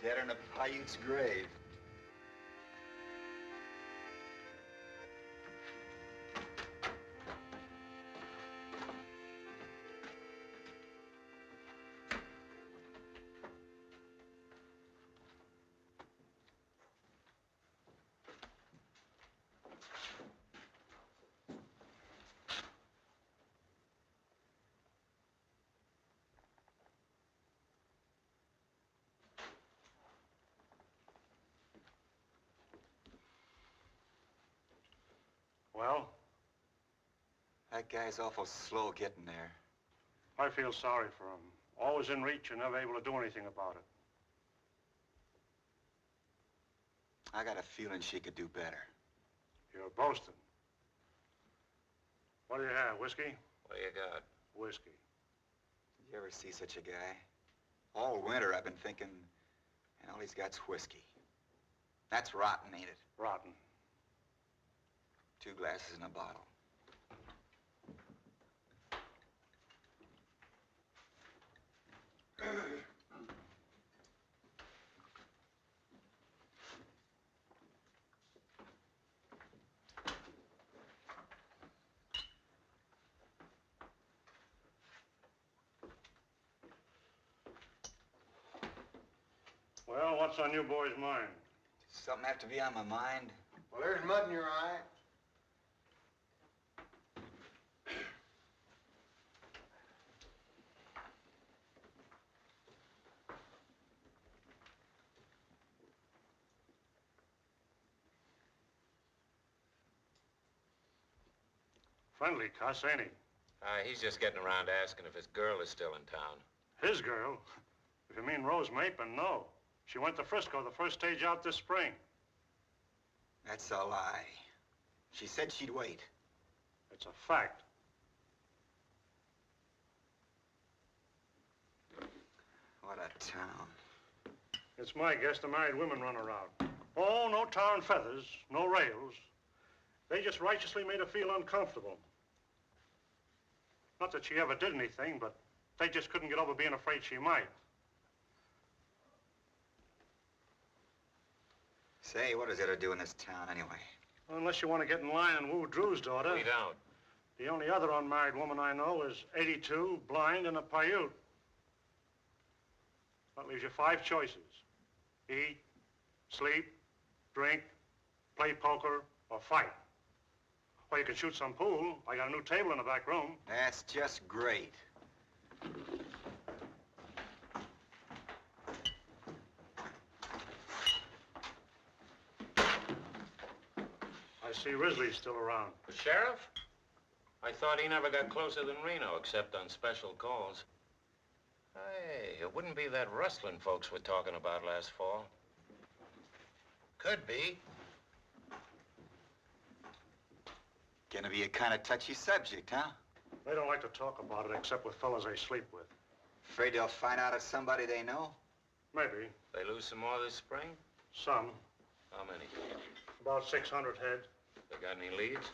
Dead in a Paiute's grave. Well? That guy's awful slow getting there. I feel sorry for him. Always in reach and never able to do anything about it. I got a feeling she could do better. You're boasting. What do you have, whiskey? What do you got? Whiskey. Did you ever see such a guy? All winter I've been thinking, and all he's got's whiskey. That's rotten, ain't it? Rotten. 2 glasses in a bottle. Well, what's on you boys' mind? Something have to be on my mind. Well, there's mud in your eye. Friendly cuss, ain't he? He's just getting around asking if his girl is still in town. His girl? If you mean Rose Mapin, no. She went to Frisco the first stage out this spring. That's a lie. She said she'd wait. It's a fact. What a town. It's my guess the married women run around. Oh, no tar and feathers, no rails. They just righteously made her feel uncomfortable. Not that she ever did anything, but they just couldn't get over being afraid she might. Say, what does that do in this town anyway? Well, unless you want to get in line and woo Drew's daughter. We don't. The only other unmarried woman I know is 82, blind, and a Paiute. That leaves you 5 choices. Eat, sleep, drink, play poker, or fight. Or you can shoot some pool. I got a new table in the back room. That's just great. I see Risley's still around. The sheriff? I thought he never got closer than Reno, except on special calls. Hey, it wouldn't be that rustling folks were talking about last fall. Could be. Gonna be a kind of touchy subject, huh? They don't like to talk about it except with fellas they sleep with. Afraid they'll find out it's somebody they know? Maybe. They lose some more this spring? Some. How many? About 600 head. They got any leads?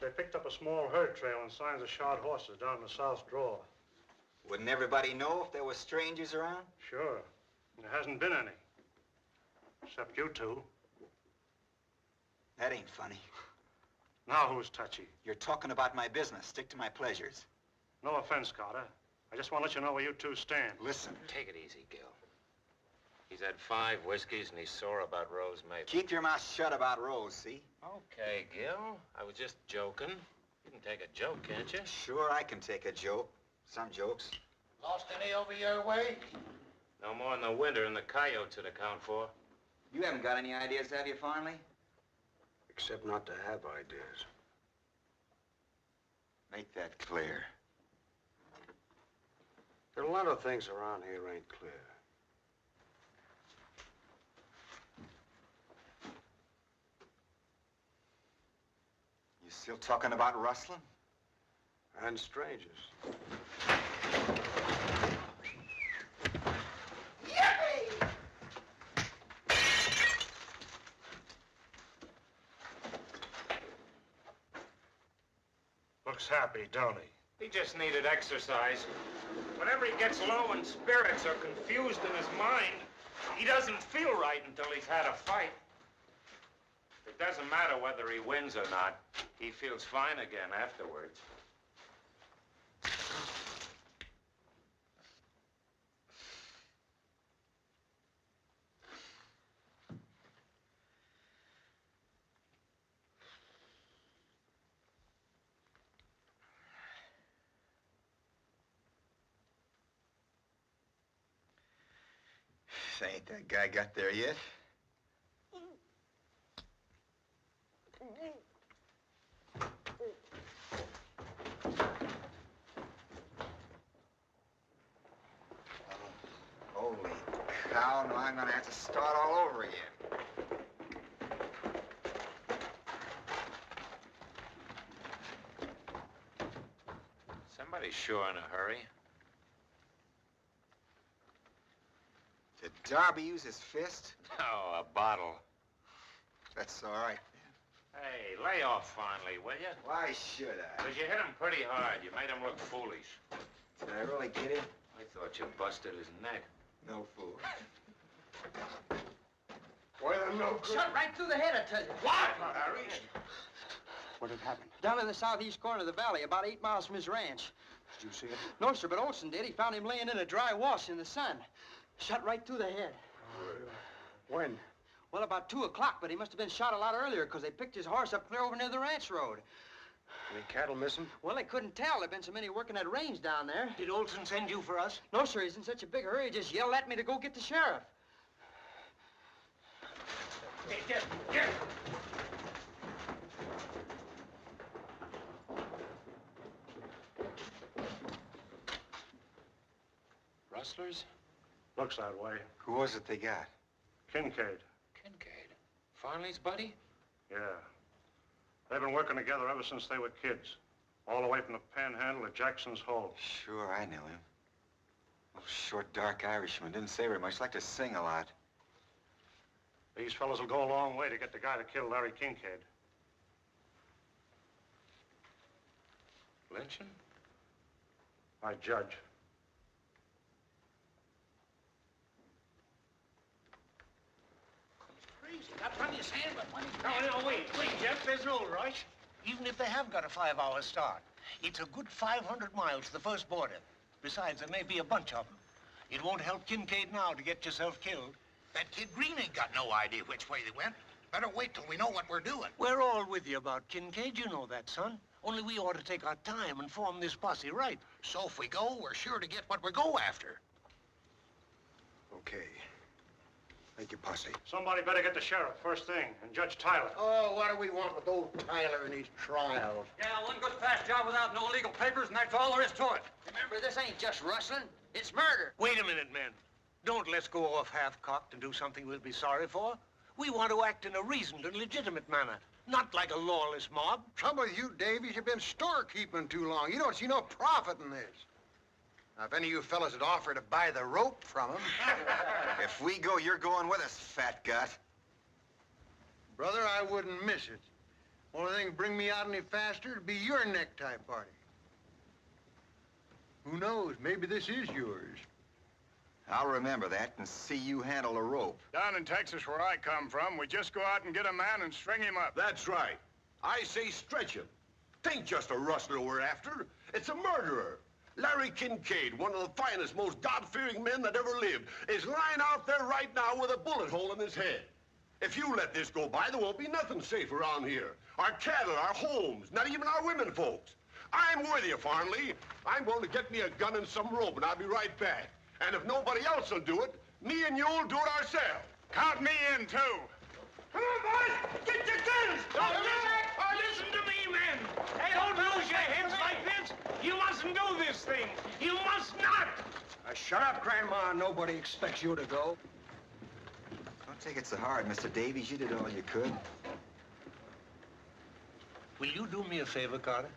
They picked up a small herd trail and signs of shod horses down in the south draw. Wouldn't everybody know if there were strangers around? Sure. There hasn't been any. Except you two. That ain't funny. Now who's touchy? You're talking about my business. Stick to my pleasures. No offense, Carter. I just want to let you know where you two stand. Listen. Take it easy, Gil. He's had 5 whiskeys and he's sore about Rose Mapin. Keep your mouth shut about Rose, see? Okay, Gil. I was just joking. You can take a joke, can't you? Sure, I can take a joke. Some jokes. Lost any over your way? No more in the winter than the coyotes would account for. You haven't got any ideas, have you, finally? Except not to have ideas. Make that clear. There are a lot of things around here ain't clear. You still talking about rustling? And strangers. Looks happy, don't he? He just needed exercise. Whenever he gets low in spirits or confused in his mind, He doesn't feel right until he's had a fight. It doesn't matter whether he wins or not. He feels fine again afterwards. Ain't that guy got there yet? Holy cow, now I'm gonna have to start all over again. Somebody's sure in a hurry. Did Darby use his fist? Oh, a bottle. That's all right. Hey, lay off finally, will you? Why should I? Because you hit him pretty hard. You made him look foolish. Did I really get him? I thought you busted his neck. No fool. Well, no good. Shot right through the head, I tell you. What, Harry? What had happened? Down in the southeast corner of the valley, about 8 miles from his ranch. Did you see it? No, sir, but Olson did. He found him laying in a dry wash in the sun. Shot right through the head. When? Well, about 2 o'clock, but he must have been shot a lot earlier because they picked his horse up clear over near the ranch road. Any cattle missing? Well, they couldn't tell. There've been so many working that range down there. Did Olson send you for us? No, sir, he's in such a big hurry, he just yelled at me to go get the sheriff. Hey, get! Rustlers? Looks that way. Who was it they got? Kincaid. Kincaid. Farley's buddy? Yeah. They've been working together ever since they were kids. All the way from the Panhandle to Jackson's Hole. Sure, I knew him. Oh, short, dark Irishman. Didn't say very much. Liked to sing a lot. These fellas will go a long way to get the guy that killed Larry Kincaid. Lynching? I judge. Crazy. Got plenty of sand, but when No, wait, Jeff. There's no rush. Even if they have got a 5-hour start, it's a good 500 miles to the first border. Besides, there may be a bunch of them. It won't help Kincaid now to get yourself killed. That kid Green ain't got no idea which way they went. Better wait till we know what we're doing. We're all with you about Kincaid. You know that, son. Only we ought to take our time and form this posse right. So if we go, we're sure to get what we go after. Okay. Thank you, posse. Somebody better get the sheriff first thing, and Judge Tyler. Oh, what do we want with old Tyler and his trials? Yeah, one good fast job without no legal papers, and that's all there is to it. Remember, this ain't just rustling. It's murder. Wait a minute, men. Don't let's go off half-cocked and do something we'll be sorry for. We want to act in a reasoned and legitimate manner, not like a lawless mob. Trouble with you, Davies, you've been storekeeping too long. You don't see no profit in this. Now, if any of you fellas would offer to buy the rope from him... If we go, you're going with us, fat gut. Brother, I wouldn't miss it. Only thing bring me out any faster would be your necktie party. Who knows? Maybe this is yours. I'll remember that and see you handle a rope. Down in Texas, where I come from, we just go out and get a man and string him up. That's right. I say stretch him. Tain't just a rustler we're after. It's a murderer. Larry Kincaid, one of the finest, most God-fearing men that ever lived, is lying out there right now with a bullet hole in his head. If you let this go by, there won't be nothing safe around here. Our cattle, our homes, not even our women folks. I'm with you, Farnley. I'm going to get me a gun and some rope, and I'll be right back. And if nobody else will do it, me and you'll do it ourselves. Count me in, too. Come on, boys! Get your guns! Listen to me, men! Hey, don't lose your heads like this! You mustn't do this thing! You must not! Shut up, Grandma. Nobody expects you to go. Don't take it so hard, Mr. Davies. You did all you could. Will you do me a favor, Carter?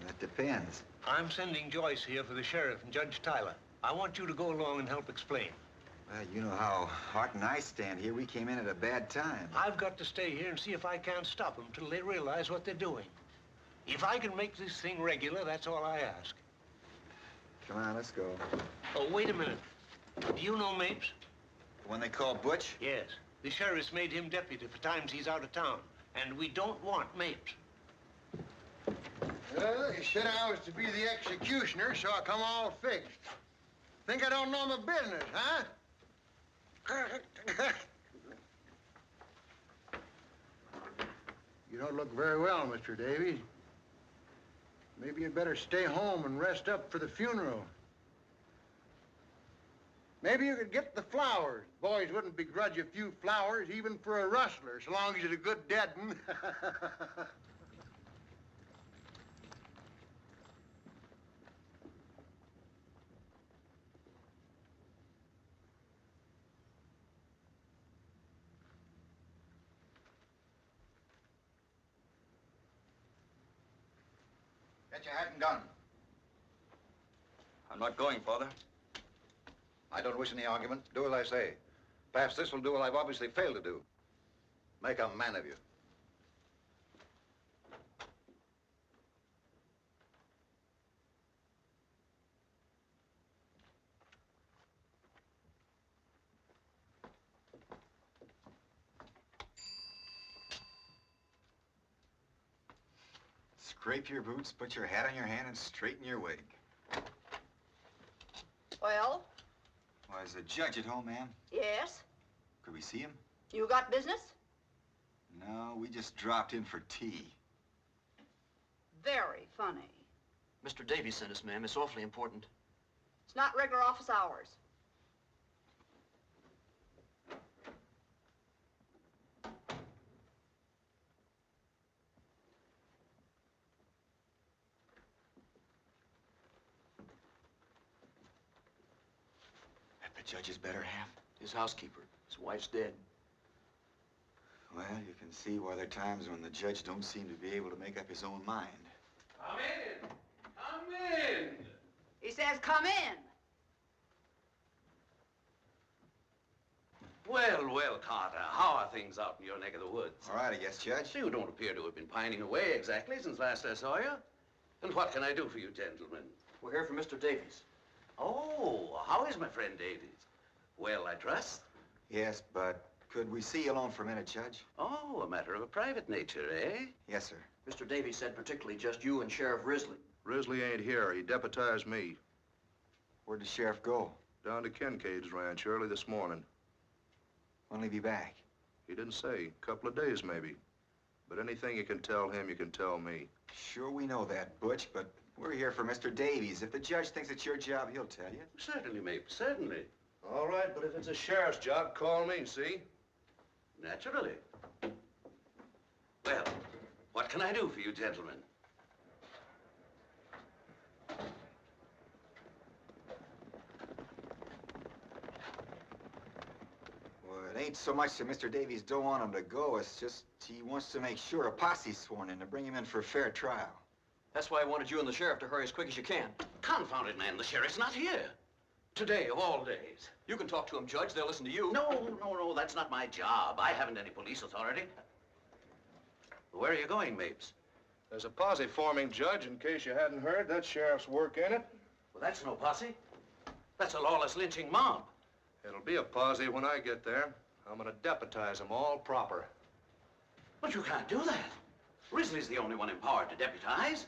That depends. I'm sending Joyce here for the sheriff and Judge Tyler. I want you to go along and help explain. Well, you know how Hart and I stand here. We came in at a bad time. I've got to stay here and see if I can't stop them till they realize what they're doing. If I can make this thing regular, that's all I ask. Come on, let's go. Oh, wait a minute. Do you know Mapes? The one they call Butch? Yes. The sheriff's made him deputy for times he's out of town. And we don't want Mapes. Well, you said I was to be the executioner, so I come all fixed. Think I don't know my business, huh? You don't look very well, Mr. Davies. Maybe you'd better stay home and rest up for the funeral. Maybe you could get the flowers. Boys wouldn't begrudge a few flowers, even for a rustler, so long as he's a good dead one. Get your hat and gun. I'm not going, Father. I don't wish any argument. Do as I say. Perhaps this will do what I've obviously failed to do. Make a man of you. Scrape your boots, put your hat on your hand, and straighten your wig. Well? Well, is the judge at home, ma'am? Yes. Could we see him? You got business? No, we just dropped in for tea. Very funny. Mr. Davies sent us, ma'am. It's awfully important. It's not regular office hours. That the judge's better half? His housekeeper. His wife's dead. Well, you can see why there are times when the judge don't seem to be able to make up his own mind. Come in. Come in. He says, come in. Well, well, Carter, how are things out in your neck of the woods? All right, I guess, Judge. You don't appear to have been pining away exactly since last I saw you. And what can I do for you, gentlemen? We're here for Mr. Davies. Oh, how is my friend Davies? Well, I trust. Yes, but could we see you alone for a minute, Judge? Oh, a matter of a private nature, eh? Yes, sir. Mr. Davies said particularly just you and Sheriff Risley. Risley ain't here. He deputized me. Where'd the sheriff go? Down to Kincaid's ranch early this morning. When'll he be back? He didn't say. A couple of days, maybe. But anything you can tell him, you can tell me. Sure, we know that, Butch, but we're here for Mr. Davies. If the judge thinks it's your job, he'll tell you. Certainly, Mapes, certainly. All right, but if it's a sheriff's job, call me, see? Naturally. Well, what can I do for you, gentlemen? Well, it ain't so much that Mr. Davies don't want him to go. It's just he wants to make sure a posse's sworn in to bring him in for a fair trial. That's why I wanted you and the sheriff to hurry as quick as you can. Confound it, man, the sheriff's not here. Today, of all days. You can talk to him, Judge. They'll listen to you. No, that's not my job. I haven't any police authority. Where are you going, Mapes? There's a posse forming, Judge, in case you hadn't heard. That sheriff's work in it. Well, that's no posse. That's a lawless lynching mob. It'll be a posse when I get there. I'm gonna deputize them all proper. But you can't do that. Risley's the only one empowered to deputize.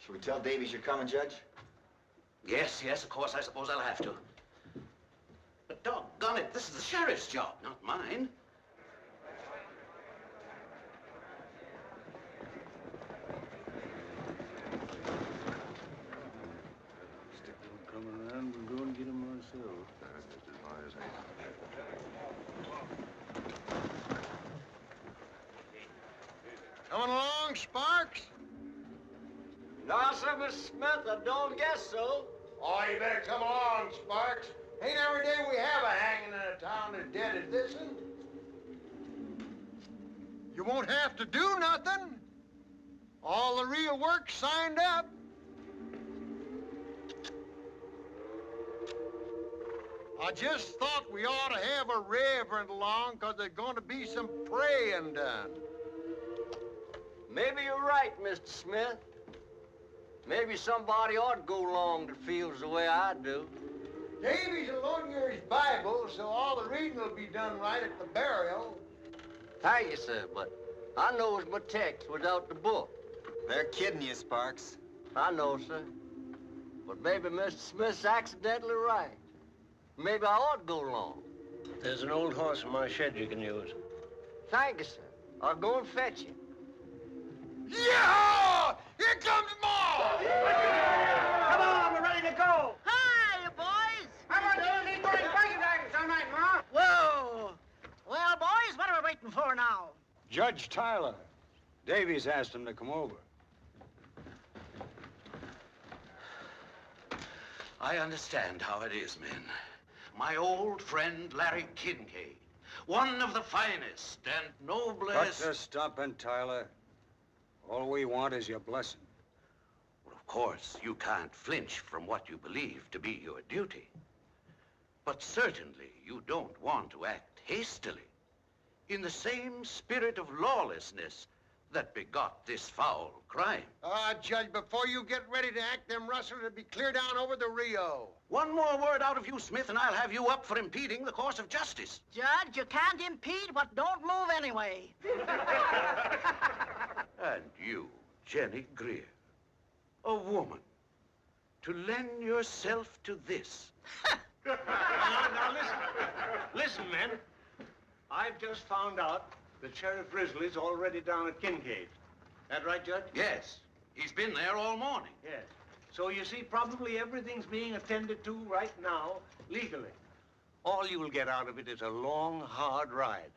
Should we tell Davies you're coming, Judge? Yes, of course, I suppose I'll have to. But doggone it, this is the sheriff's job, not mine. Stick them coming around, we'll go and get them ourselves. Coming along, Sparks? No, sir, Mr. Smith, I don't guess so. Oh, you better come along, Sparks. Ain't every day we have a hanging in a town as dead as this one. You won't have to do nothing. All the real work's signed up. I just thought we ought to have a reverend along, 'cause there's going to be some praying done. Maybe you're right, Mr. Smith. Maybe somebody ought to go along that feels the way I do. Davy's will loan you his Bible, so all the reading will be done right at the burial. Thank you, sir, but I knows my text without the book. They're kidding you, Sparks. I know, sir. But maybe Mr. Smith's accidentally right. Maybe I ought to go along. There's an old horse in my shed you can use. Thank you, sir. I'll go and fetch him. Yeah! Here comes Ma! Come on, we're ready to go. Hi, you boys. How about doing these boys buggy wagons all night, Ma? Whoa. Well, boys, what are we waiting for now? Judge Tyler. Davies asked him to come over. I understand how it is, men. My old friend Larry Kincaid, one of the finest and noblest... Cut the stomping, Tyler. All we want is your blessing. Well, of course, you can't flinch from what you believe to be your duty. But certainly you don't want to act hastily in the same spirit of lawlessness that begot this foul crime. Judge, before you get ready to act, them rustlers will be clear down over the Rio. One more word out of you, Smith, and I'll have you up for impeding the course of justice. Judge, you can't impede what don't move anyway. And you, Jenny Greer, a woman, to lend yourself to this. Now, listen. Listen, men. I've just found out that Sheriff Risley's already down at Kincaid. That right, Judge? Yes. He's been there all morning. Yes. So you see, probably everything's being attended to right now, legally. All you'll get out of it is a long, hard ride.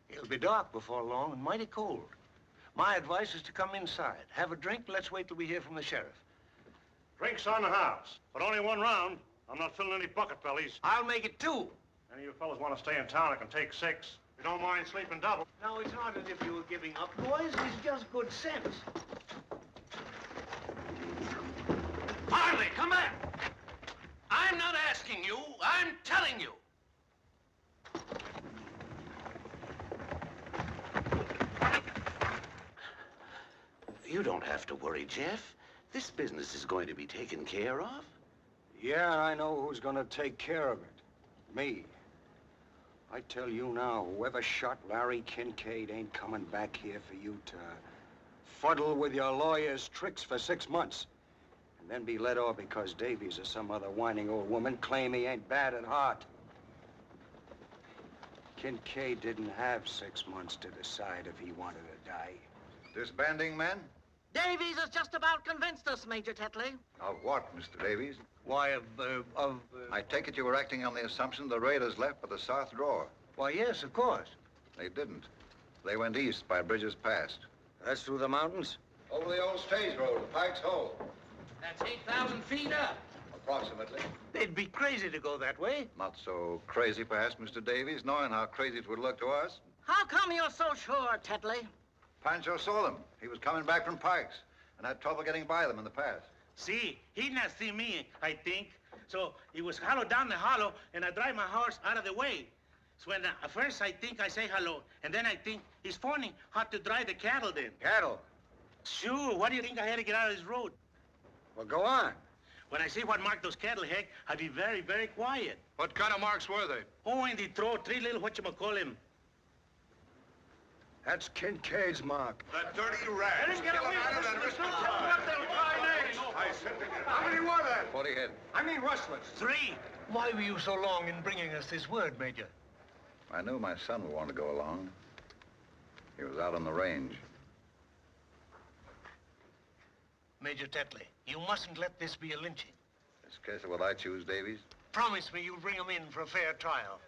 It'll be dark before long and mighty cold. My advice is to come inside, have a drink, let's wait till we hear from the sheriff. Drinks on the house, but only one round. I'm not filling any bucket bellies. I'll make it 2. Any of you fellas want to stay in town, I can take 6. If you don't mind sleeping double. Now, it's not as if you were giving up, boys. It's just good sense. Marley, come back! I'm not asking you, I'm telling you. You don't have to worry, Jeff. This business is going to be taken care of. Yeah, I know who's gonna take care of it. Me. I tell you now, whoever shot Larry Kincaid ain't coming back here for you to fuddle with your lawyer's tricks for 6 months. And then be let off because Davies or some other whining old woman claim he ain't bad at heart. Kincaid didn't have 6 months to decide if he wanted to die. Disbanding, men? Davies has just about convinced us, Major Tetley. Of what, Mr. Davies? Why, I take it you were acting on the assumption the raiders left by the south drawer. Why, yes, of course. They didn't. They went east by Bridges Pass. That's through the mountains? Over the old stage road to Pike's Hole. That's 8,000 feet up. Approximately. They'd be crazy to go that way. Not so crazy, perhaps, Mr. Davies, knowing how crazy it would look to us. How come you're so sure, Tetley? Pancho saw them. He was coming back from Pike's and had trouble getting by them in the pass. See, he not see me, I think. So he was hollow down the hollow, and I drive my horse out of the way. So when at first I think I say hello, and then I think he's phoning how to drive the cattle then. Cattle? Sure, what do you think I had to get out of his road? Well, go on. When I see what marked those cattle, Heck, I'd be very, very quiet. What kind of marks were they? Oh, and they throw 3 little whatchamacallit. That's Kincaid's mark. That dirty rat. Let's get away from this. How many were there? 40 head. I mean rustlers. 3. Why were you so long in bringing us this word, Major? I knew my son would want to go along. He was out on the range. Major Tetley, you mustn't let this be a lynching. This case of what I choose, Davies. Promise me you'll bring him in for a fair trial.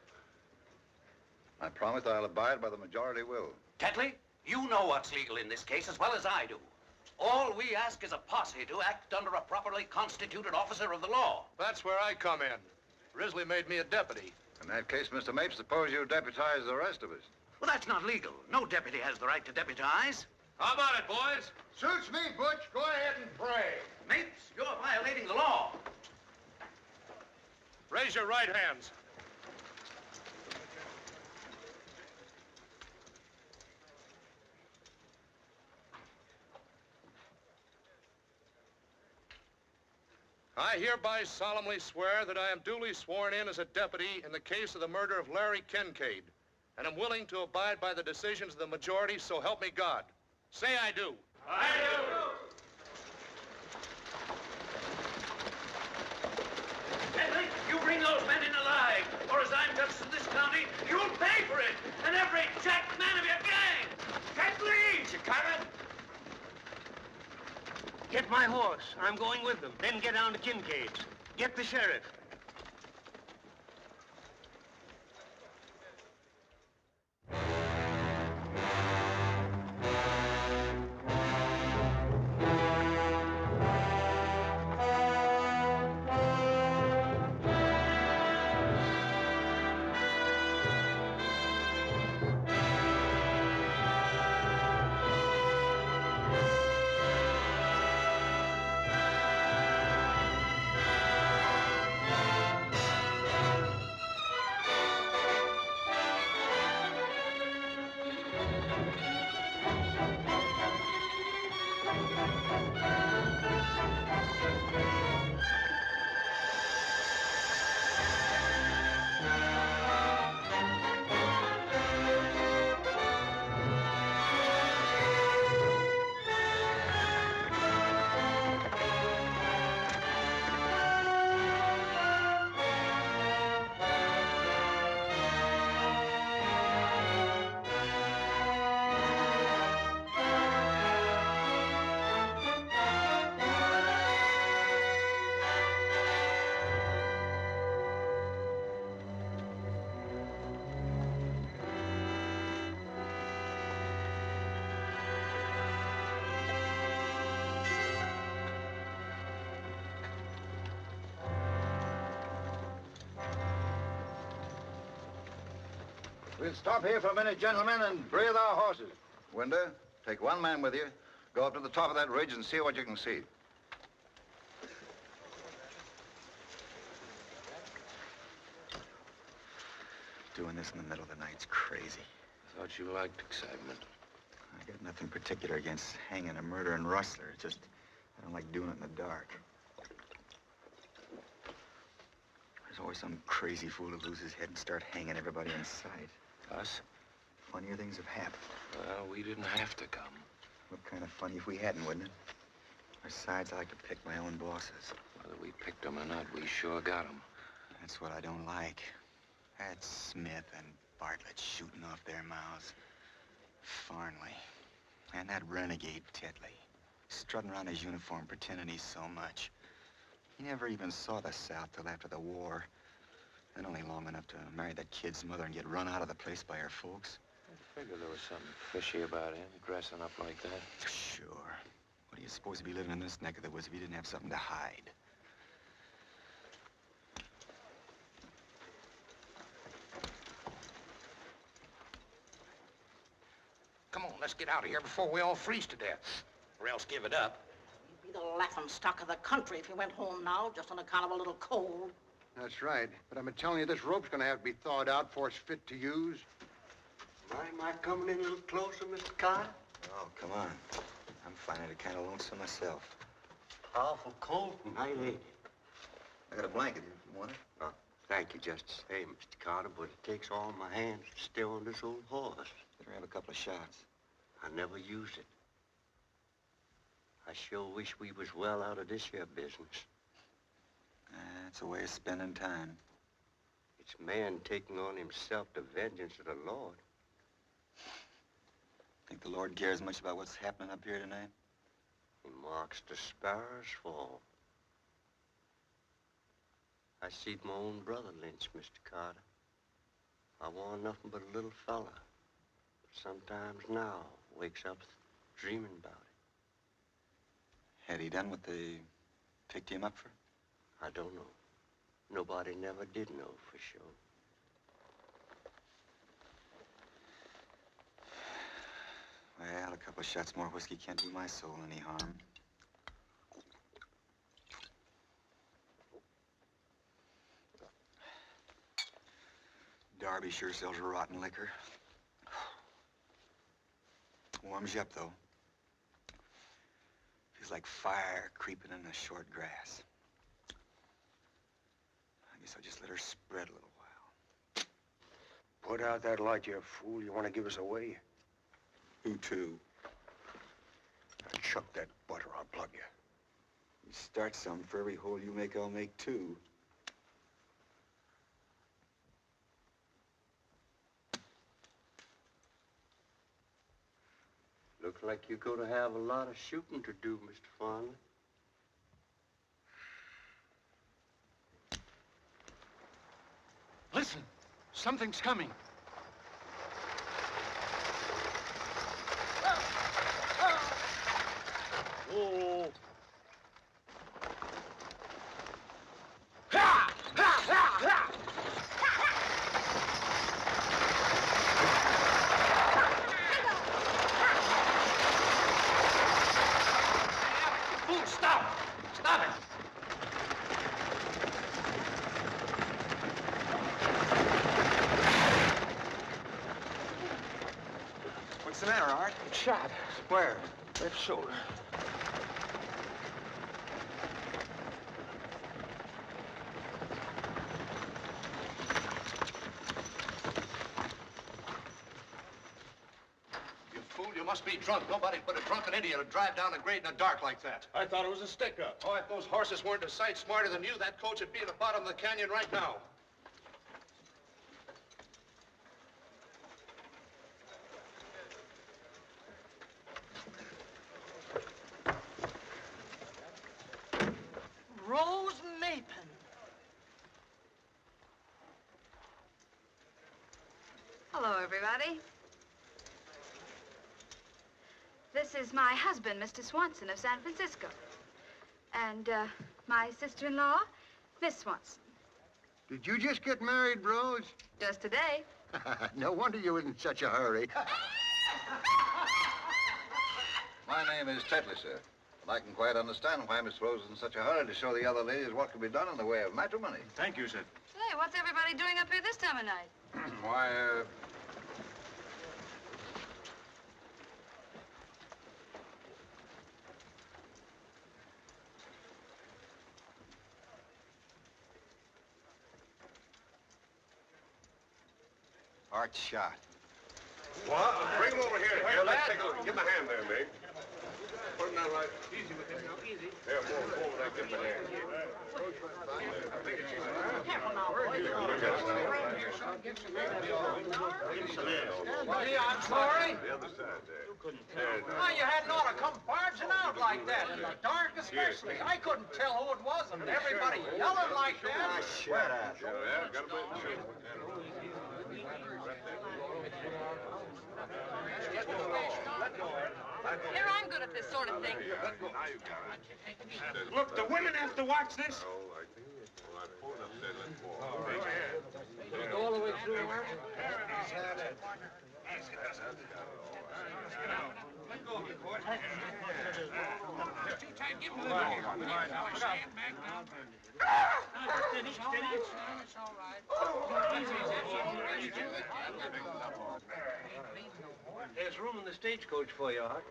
I promise I'll abide by the majority will. Tetley, you know what's legal in this case as well as I do. All we ask is a posse to act under a properly constituted officer of the law. That's where I come in. Risley made me a deputy. In that case, Mr. Mapes, suppose you deputize the rest of us. Well, that's not legal. No deputy has the right to deputize. How about it, boys? Suits me, Butch. Go ahead and pray. Mapes, you're violating the law. Raise your right hands. I hereby solemnly swear that I am duly sworn in as a deputy in the case of the murder of Larry Kincaid, and am willing to abide by the decisions of the majority, so help me God. Say I do. I do. Henry, you bring those men in alive, or as I'm justice in this county, you'll pay for it, and every jack man of your gang. Kathleen! You coming? Get my horse. I'm going with them. Then get down to Kincaid's. Get the sheriff. We'll stop here for a minute, gentlemen, and breathe our horses. Winder, take one man with you. Go up to the top of that ridge and see what you can see. Doing this in the middle of the night's crazy. I thought you liked excitement. I got nothing particular against hanging a murdering rustler. It's just, I don't like doing it in the dark. There's always some crazy fool who loses his head and start hanging everybody in sight. Us? Funnier things have happened. Well, we didn't have to come. What kind of funny if we hadn't, wouldn't it? Besides, I like to pick my own bosses. Whether we picked them or not, we sure got them. That's what I don't like. That's Smith and Bartlett shooting off their mouths. Farnley. And that renegade Tetley. Strutting around his uniform, pretending he's so much. He never even saw the South till after the war. And only long enough to marry that kid's mother and get run out of the place by her folks. I figured there was something fishy about him, dressing up like that. Sure. What are you supposed to be living in this neck of the woods if you didn't have something to hide? Come on, let's get out of here before we all freeze to death. Or else give it up. You'd be the laughingstock of the country if you went home now, just on account of a little cold. That's right. But I've been telling you, this rope's gonna have to be thawed out before it's fit to use. Am I coming in a little closer, Mr. Carter? Oh, come on. I'm finding it kind of lonesome myself. Awful cold tonight, ain't it? I got a blanket if you want it. Oh, thank you just the same, Mr. Carter, but it takes all my hands to stay on this old horse. Better have a couple of shots. I never use it. I sure wish we was well out of this here business. That's a way of spending time. It's man taking on himself the vengeance of the Lord. Think the Lord cares much about what's happening up here tonight? He marks the sparrows fall. I seed my own brother lynched, Mr. Carter. I wasn't nothing but a little fella. But sometimes now wakes up dreaming about it. Had he done what they picked him up for? I don't know. Nobody never did know for sure. Well, a couple of shots more whiskey can't do my soul any harm. Darby sure sells rotten liquor. Warms you up, though. Feels like fire creeping in the short grass. I guess I'll just let her spread a little while. Put out that light, you fool. You want to give us away? Who to? Now chuck that butter, I'll plug you. You start some. For every hole you make, I'll make two. Looks like you're going to have a lot of shooting to do, Mr. Fonda. Listen, something's coming. Oh. Fool, stop! Stop it! What's the matter, Art? Shot. Where? Left shoulder. You fool, you must be drunk. Nobody but a drunken idiot would drive down a grade in the dark like that. I thought it was a stick-up. Oh, if those horses weren't a sight smarter than you, that coach would be at the bottom of the canyon right now. Rose Mapin. Hello, everybody. This is my husband, Mr. Swanson of San Francisco. And, my sister-in-law, Miss Swanson. Did you just get married, Rose? Just today. No wonder you were in such a hurry. My name is Tetley, sir. And I can quite understand why Miss Rose is in such a hurry to show the other ladies what can be done in the way of matrimony. Thank you, sir. Hey, what's everybody doing up here this time of night? Why, Art shot. What? Bring him over here. Here, let's take a look. Give him a hand there, Meg. Put him down right. Easy with him now, easy. Here, forward, I give him a hand. Careful now, boys. Gee, I'm sorry. The other side there. Oh, you hadn't ought to come barging out like that, in the dark especially. I couldn't tell who it was, and everybody yelling like that. Shut up. Yeah, got him in. Sure. Here, I'm good at this sort of thing. Now you got it. Look, the women have to watch this. Oh, I think. All right, pull it up there. Let's walk. Go all the way through, Mark? There's room in the stagecoach for you, Art.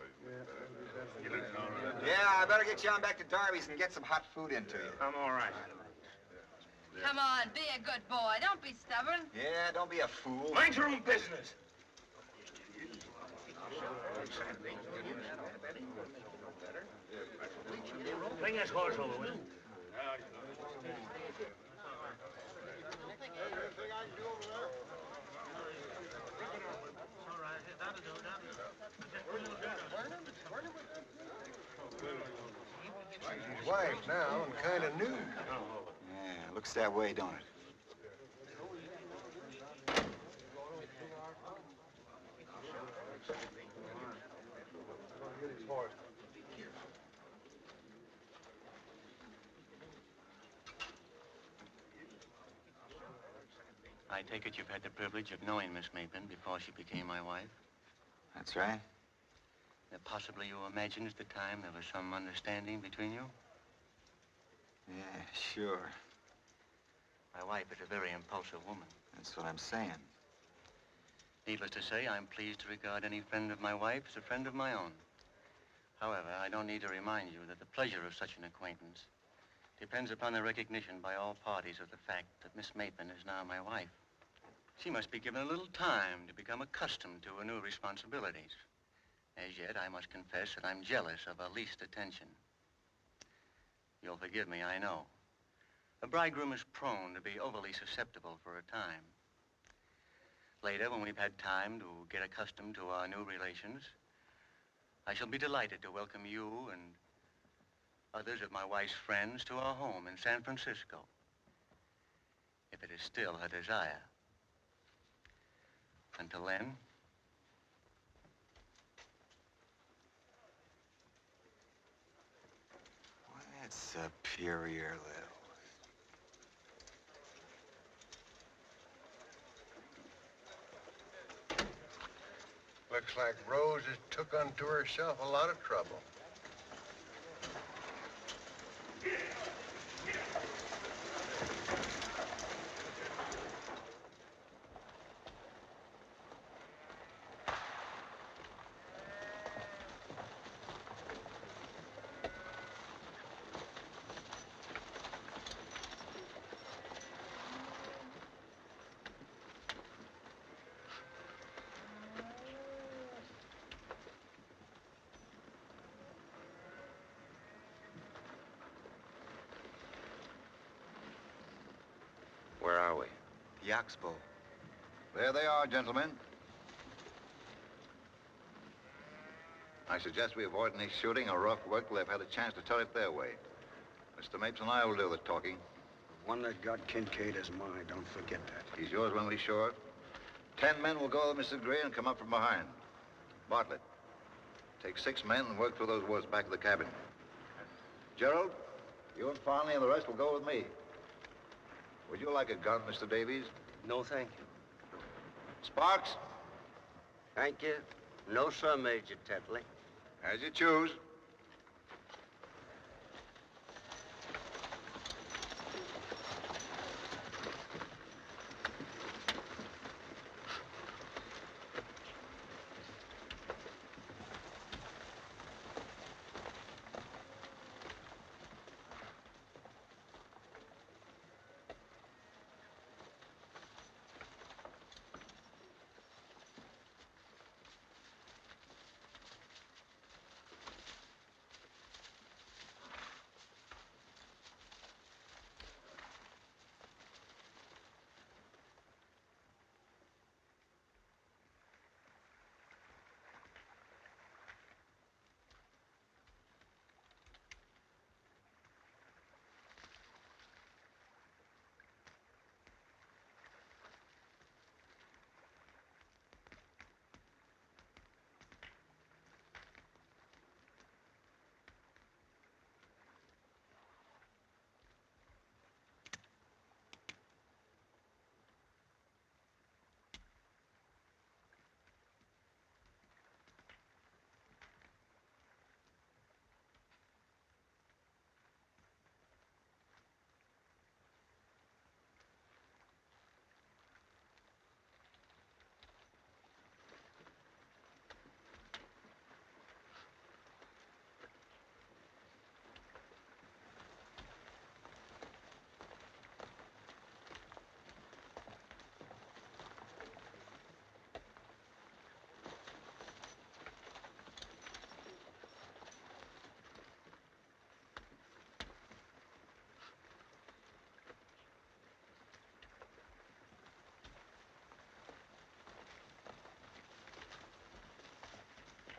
Yeah, I better get you on back to Darby's and get some hot food into you. I'm all right. Come on, be a good boy. Don't be stubborn. Yeah, don't be a fool. Mind your own business. Bring his horse over, will you? She's his wife now and kind of new. Yeah, looks that way, don't it? I take it you've had the privilege of knowing Miss Mapin before she became my wife? That's right. That possibly you imagined at the time there was some understanding between you? Yeah, sure. My wife is a very impulsive woman. That's what I'm saying. Needless to say, I'm pleased to regard any friend of my wife as a friend of my own. However, I don't need to remind you that the pleasure of such an acquaintance depends upon the recognition by all parties of the fact that Miss Maitland is now my wife. She must be given a little time to become accustomed to her new responsibilities. As yet, I must confess that I'm jealous of her least attention. You'll forgive me, I know. A bridegroom is prone to be overly susceptible for a time. Later, when we've had time to get accustomed to our new relations, I shall be delighted to welcome you and others of my wife's friends to our home in San Francisco, if it is still her desire. Until then, Well, that's superior, Lil. Looks like Rose has took unto herself a lot of trouble. Where are we? The Oxbow. There they are, gentlemen. I suggest we avoid any shooting or rough work till they've had a chance to tell it their way. Mr. Mapes and I will do the talking. The one that got Kincaid is mine. Don't forget that. He's yours when we shore. 10 men will go with Mrs. Gray and come up from behind. Bartlett, take 6 men and work through those woods back of the cabin. Gerald, you and Farnley and the rest will go with me. Would you like a gun, Mr. Davies? No, thank you. Sparks? Thank you. No, sir, Major Tetley. As you choose.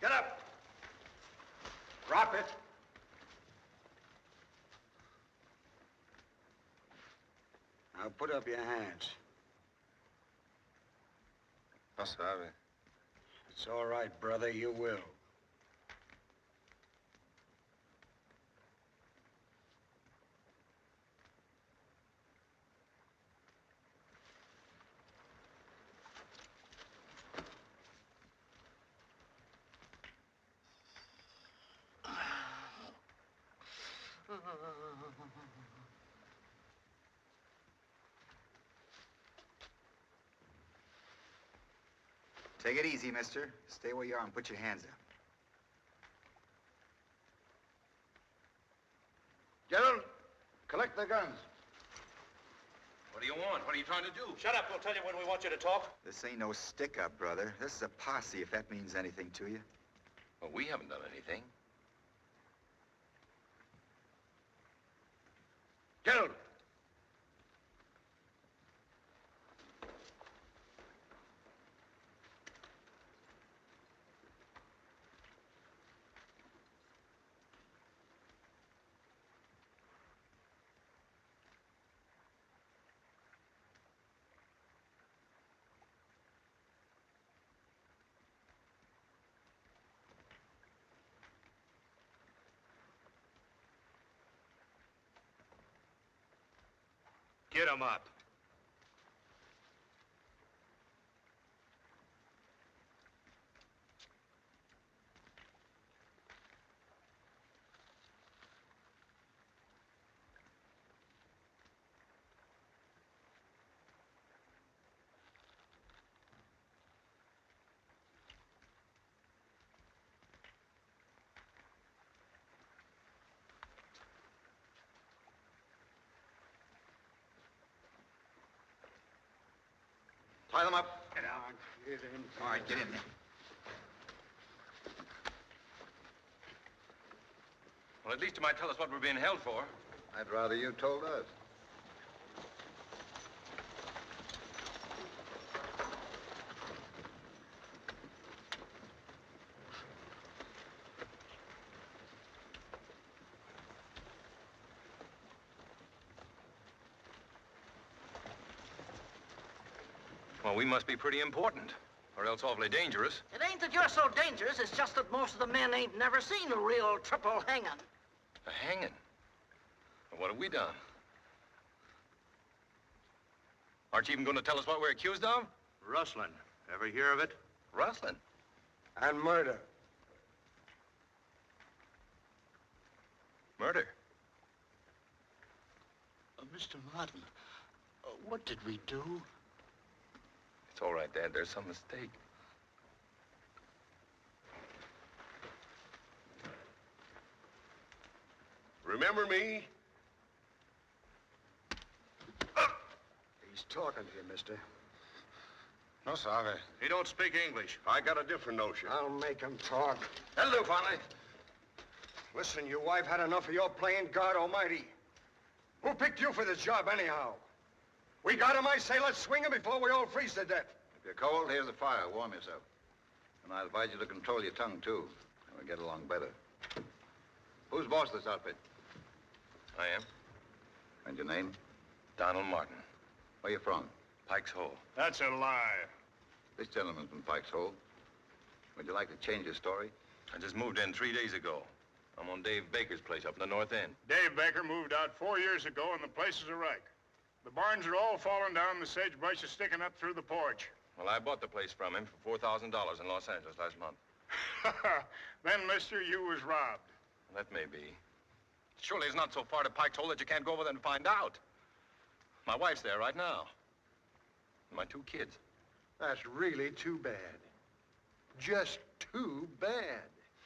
Get up! Drop it! Now put up your hands. No sabe. It's all right, brother, you will. Take it easy, mister. Stay where you are and put your hands up. Gerald, Collect the guns. What do you want? What are you trying to do? Shut up. We'll tell you when we want you to talk. This ain't no stick-up, brother. This is a posse, if that means anything to you. Well, we haven't done anything. Gerald! Get him up. Tie them up. Get out. Get in. All right, get in there. Well, at least you might tell us what we're being held for. I'd rather you told us. Well, we must be pretty important, or else awfully dangerous. It ain't that you're so dangerous, it's just that most of the men ain't never seen a real triple hanging. A hanging? Well, what have we done? Aren't you even going to tell us what we're accused of? Rustling. Ever hear of it? Rustling. And murder. Murder. Mr. Martin, what did we do? It's all right, Dad. There's some mistake. Remember me? He's talking to you, mister. No, sir. He don't speak English. I got a different notion. I'll make him talk. That'll do, Fonda. Listen, your wife had enough of your playing God Almighty. Who picked you for this job, anyhow? We got him, I say, let's swing him before we all freeze to death. If you're cold, here's the fire. Warm yourself. And I advise you to control your tongue, too. We'll get along better. Who's boss of this outfit? I am. And your name? Donald Martin. Where you from? Pike's Hole. That's a lie. This gentleman's from Pike's Hole. Would you like to change your story? I just moved in 3 days ago. I'm on Dave Baker's place up in the north end. Dave Baker moved out 4 years ago, and the place is a wreck. The barns are all falling down, the sagebrush is sticking up through the porch. Well, I bought the place from him for $4,000 in Los Angeles last month. Then, mister, you was robbed. That may be. Surely it's not so far to Pike's Hole that you can't go over there and find out. My wife's there right now. And my 2 kids. That's really too bad. Just too bad.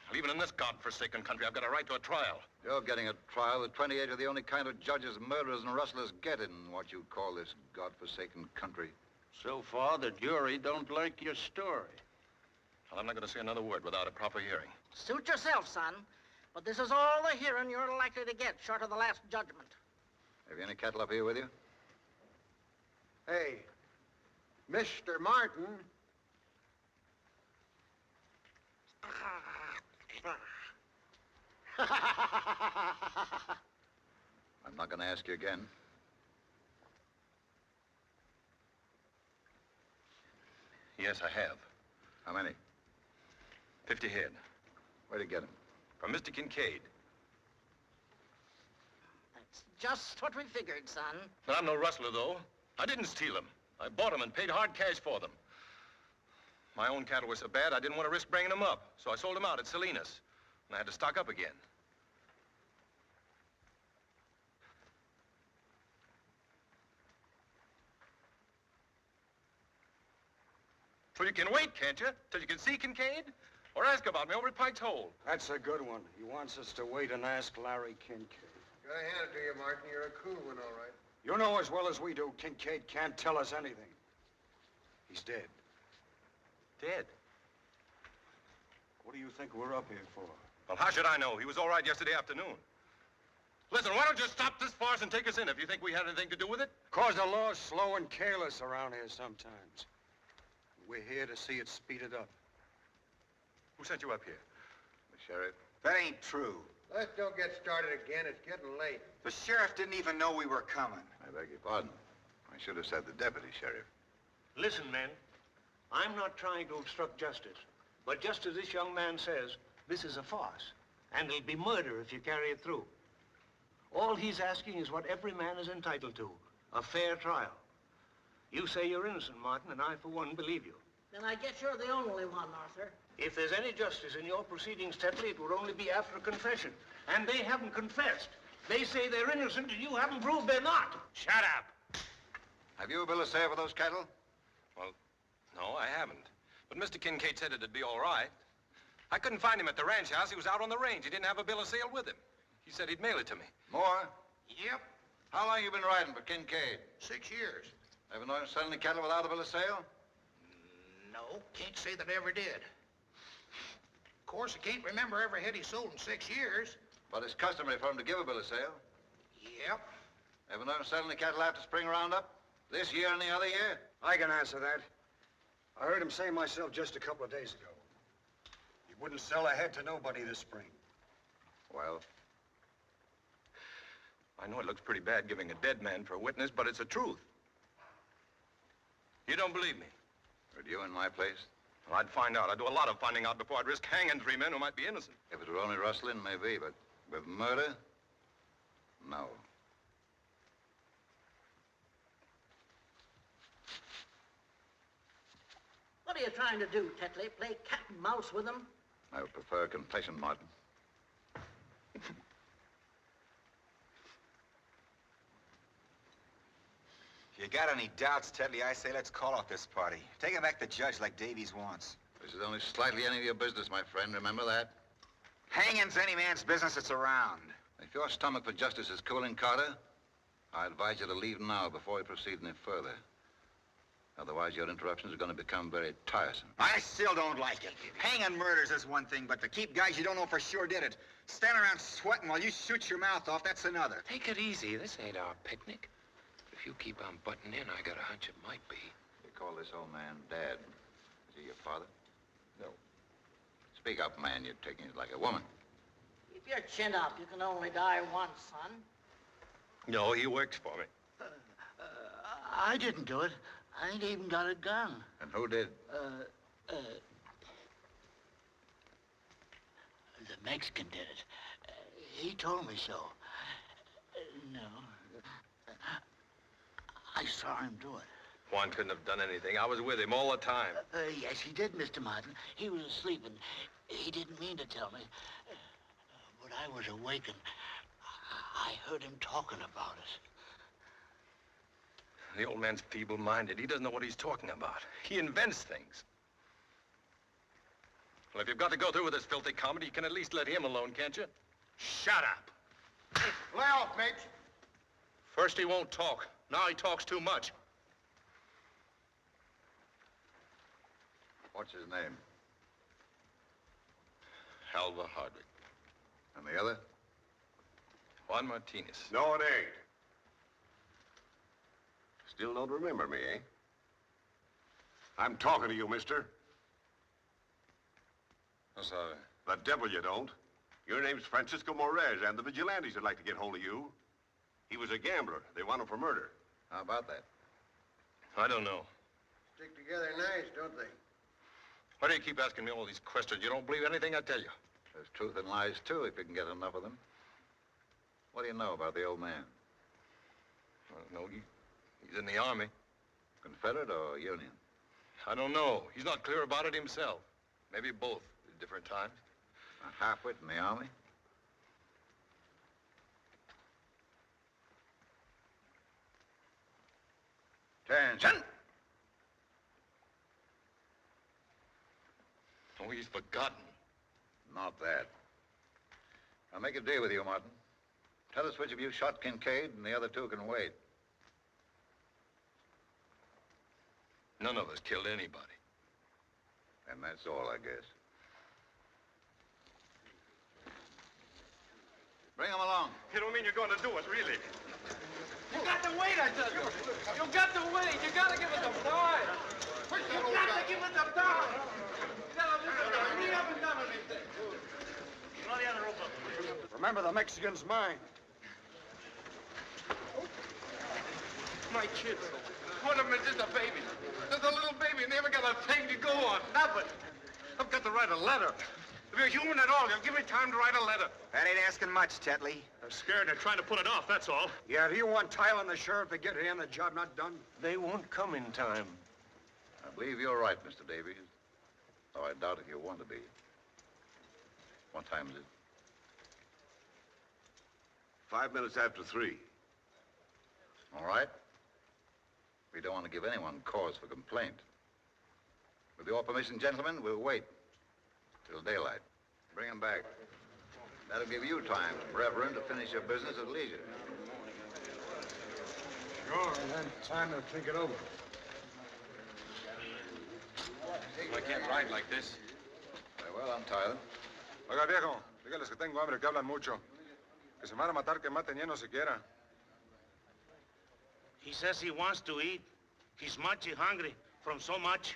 Well, even in this godforsaken country, I've got a right to a trial. You're getting a trial that 28 are the only kind of judges murderers and rustlers get in what you call this godforsaken country. So far, the jury don't like your story. Well, I'm not going to say another word without a proper hearing. Suit yourself, son. But this is all the hearing you're likely to get, short of the last judgment. Have you any cattle up here with you? Hey, Mr. Martin. I'm not going to ask you again. Yes, I have. How many? 50 head. Where'd you get them? From Mr. Kincaid. That's just what we figured, son. But I'm no rustler, though. I didn't steal them. I bought them and paid hard cash for them. My own cattle were so bad, I didn't want to risk bringing them up. So I sold them out at Salinas. And I had to stock up again. So you can wait, can't you? Till you can see Kincaid? Or ask about me over at Pike's Hole. That's a good one. He wants us to wait and ask Larry Kincaid. Gotta hand it to you, Martin. You're a cool one, all right. You know as well as we do, Kincaid can't tell us anything. He's dead. Dead? What do you think we're up here for? Well, how should I know? He was all right yesterday afternoon. Listen, why don't you stop this farce and take us in if you think we had anything to do with it? 'Cause the law's slow and careless around here sometimes. We're here to see it speeded up. Who sent you up here? The sheriff. That ain't true. Let's don't get started again. It's getting late. The sheriff didn't even know we were coming. I beg your pardon. I should have said the deputy sheriff. Listen, men, I'm not trying to obstruct justice, but just as this young man says, this is a farce, and it'll be murder if you carry it through. All he's asking is what every man is entitled to, a fair trial. You say you're innocent, Martin, and I, for one, believe you. Then I guess you're the only one, Arthur. If there's any justice in your proceedings, Tetley, it would only be after a confession. And they haven't confessed. They say they're innocent, and you haven't proved they're not. Shut up! Have you a bill of sale for those cattle? Well, no, I haven't. But Mr. Kincaid said it'd be all right. I couldn't find him at the ranch house. He was out on the range. He didn't have a bill of sale with him. He said he'd mail it to me. More? Yep, How long you been riding for Kincaid? 6 years. Ever known him sell any cattle without a bill of sale? No, can't say that I ever did. Of course, I can't remember every head he sold in 6 years. But it's customary for him to give a bill of sale. Yep. Ever known him sell any cattle after spring roundup? This year and the other year? I can answer that. I heard him say myself just a couple of days ago. He wouldn't sell a head to nobody this spring. Well? I know it looks pretty bad giving a dead man for a witness, but it's the truth. You don't believe me? Would you in my place? Well, I'd find out. I'd do a lot of finding out before I'd risk hanging 3 men who might be innocent. If it were only rustling, maybe, but with murder? No. What are you trying to do, Tetley? Play cat and mouse with them? I would prefer a confession, Martin. If you got any doubts, Tetley, I say let's call off this party. Take him back to judge like Davies wants. This is only slightly any of your business, my friend. Remember that? Hanging's any man's business that's around. If your stomach for justice is cooling, Carter, I advise you to leave now before you proceed any further. Otherwise, your interruptions are going to become very tiresome. I still don't like it. Hanging murders is one thing, but to keep guys you don't know for sure did it, stand around sweating while you shoot your mouth off, that's another. Take it easy. This ain't our picnic. If you keep on butting in, I got a hunch it might be. You call this old man Dad. Is he your father? No. Speak up, man. You're taking it like a woman. Keep your chin up. You can only die once, son. No, he works for me. I didn't do it. I ain't even got a gun. And who did? The Mexican did it. He told me so. No. I saw him do it. Juan couldn't have done anything. I was with him all the time. Yes, he did, Mr. Martin. He was asleep, and he didn't mean to tell me. But I was awake, and I heard him talking about it. The old man's feeble-minded. He doesn't know what he's talking about. He invents things. Well, if you've got to go through with this filthy comedy, you can at least let him alone, can't you? Shut up. Lay off, mates. First he won't talk. Now he talks too much. What's his name? Alva Hardwick. And the other? Juan Martinez. No, it ain't. Still don't remember me, eh? I'm talking to you, mister. I'm sorry. The devil you don't. Your name's Francisco Morez, and the vigilantes would like to get hold of you. He was a gambler. They want him for murder. How about that? I don't know. Stick together nice, don't they? Why do you keep asking me all these questions? You don't believe anything I tell you. There's truth in lies, too, if you can get enough of them. What do you know about the old man? I don't know. He's in the Army. Confederate or Union? I don't know. He's not clear about it himself. Maybe both at different times. A half-wit in the Army? Attention! Oh, he's forgotten. Not that. I'll make a deal with you, Martin. Tell us which of you shot Kincaid, and the other two can wait. None of us killed anybody. And that's all, I guess. Bring him along. You don't mean you're going to do it, really? You got to wait, I tell you. You got to wait. You got to give it some time. You got to give it some time. Tell him we haven't done anything. Throw the other rope up. Remember, the Mexican's mine. My kids. One of them is just a baby. Just a little baby, and they haven't got a thing to go on. Nothing. I've got to write a letter. If you're human at all, you'll give me time to write a letter. That ain't asking much, Tetley. They're scared. They're trying to put it off, that's all. Yeah, do you want Tyler and the sheriff to get here and the job not done? They won't come in time. I believe you're right, Mr. Davies. Though I doubt if you want to be. What time is it? 5 minutes after 3. All right. We don't want to give anyone cause for complaint. With your permission, gentlemen, we'll wait till daylight. Bring him back. That'll give you time, Reverend, to finish your business at leisure. Sure, and then time to think it over. I can't ride like this. Very well, I'm Tyler. Oiga, viejo, dígales que tengo hambre, que hablan mucho. Que se van a matar, que maten lleno siquiera. He says he wants to eat. He's mighty hungry from so much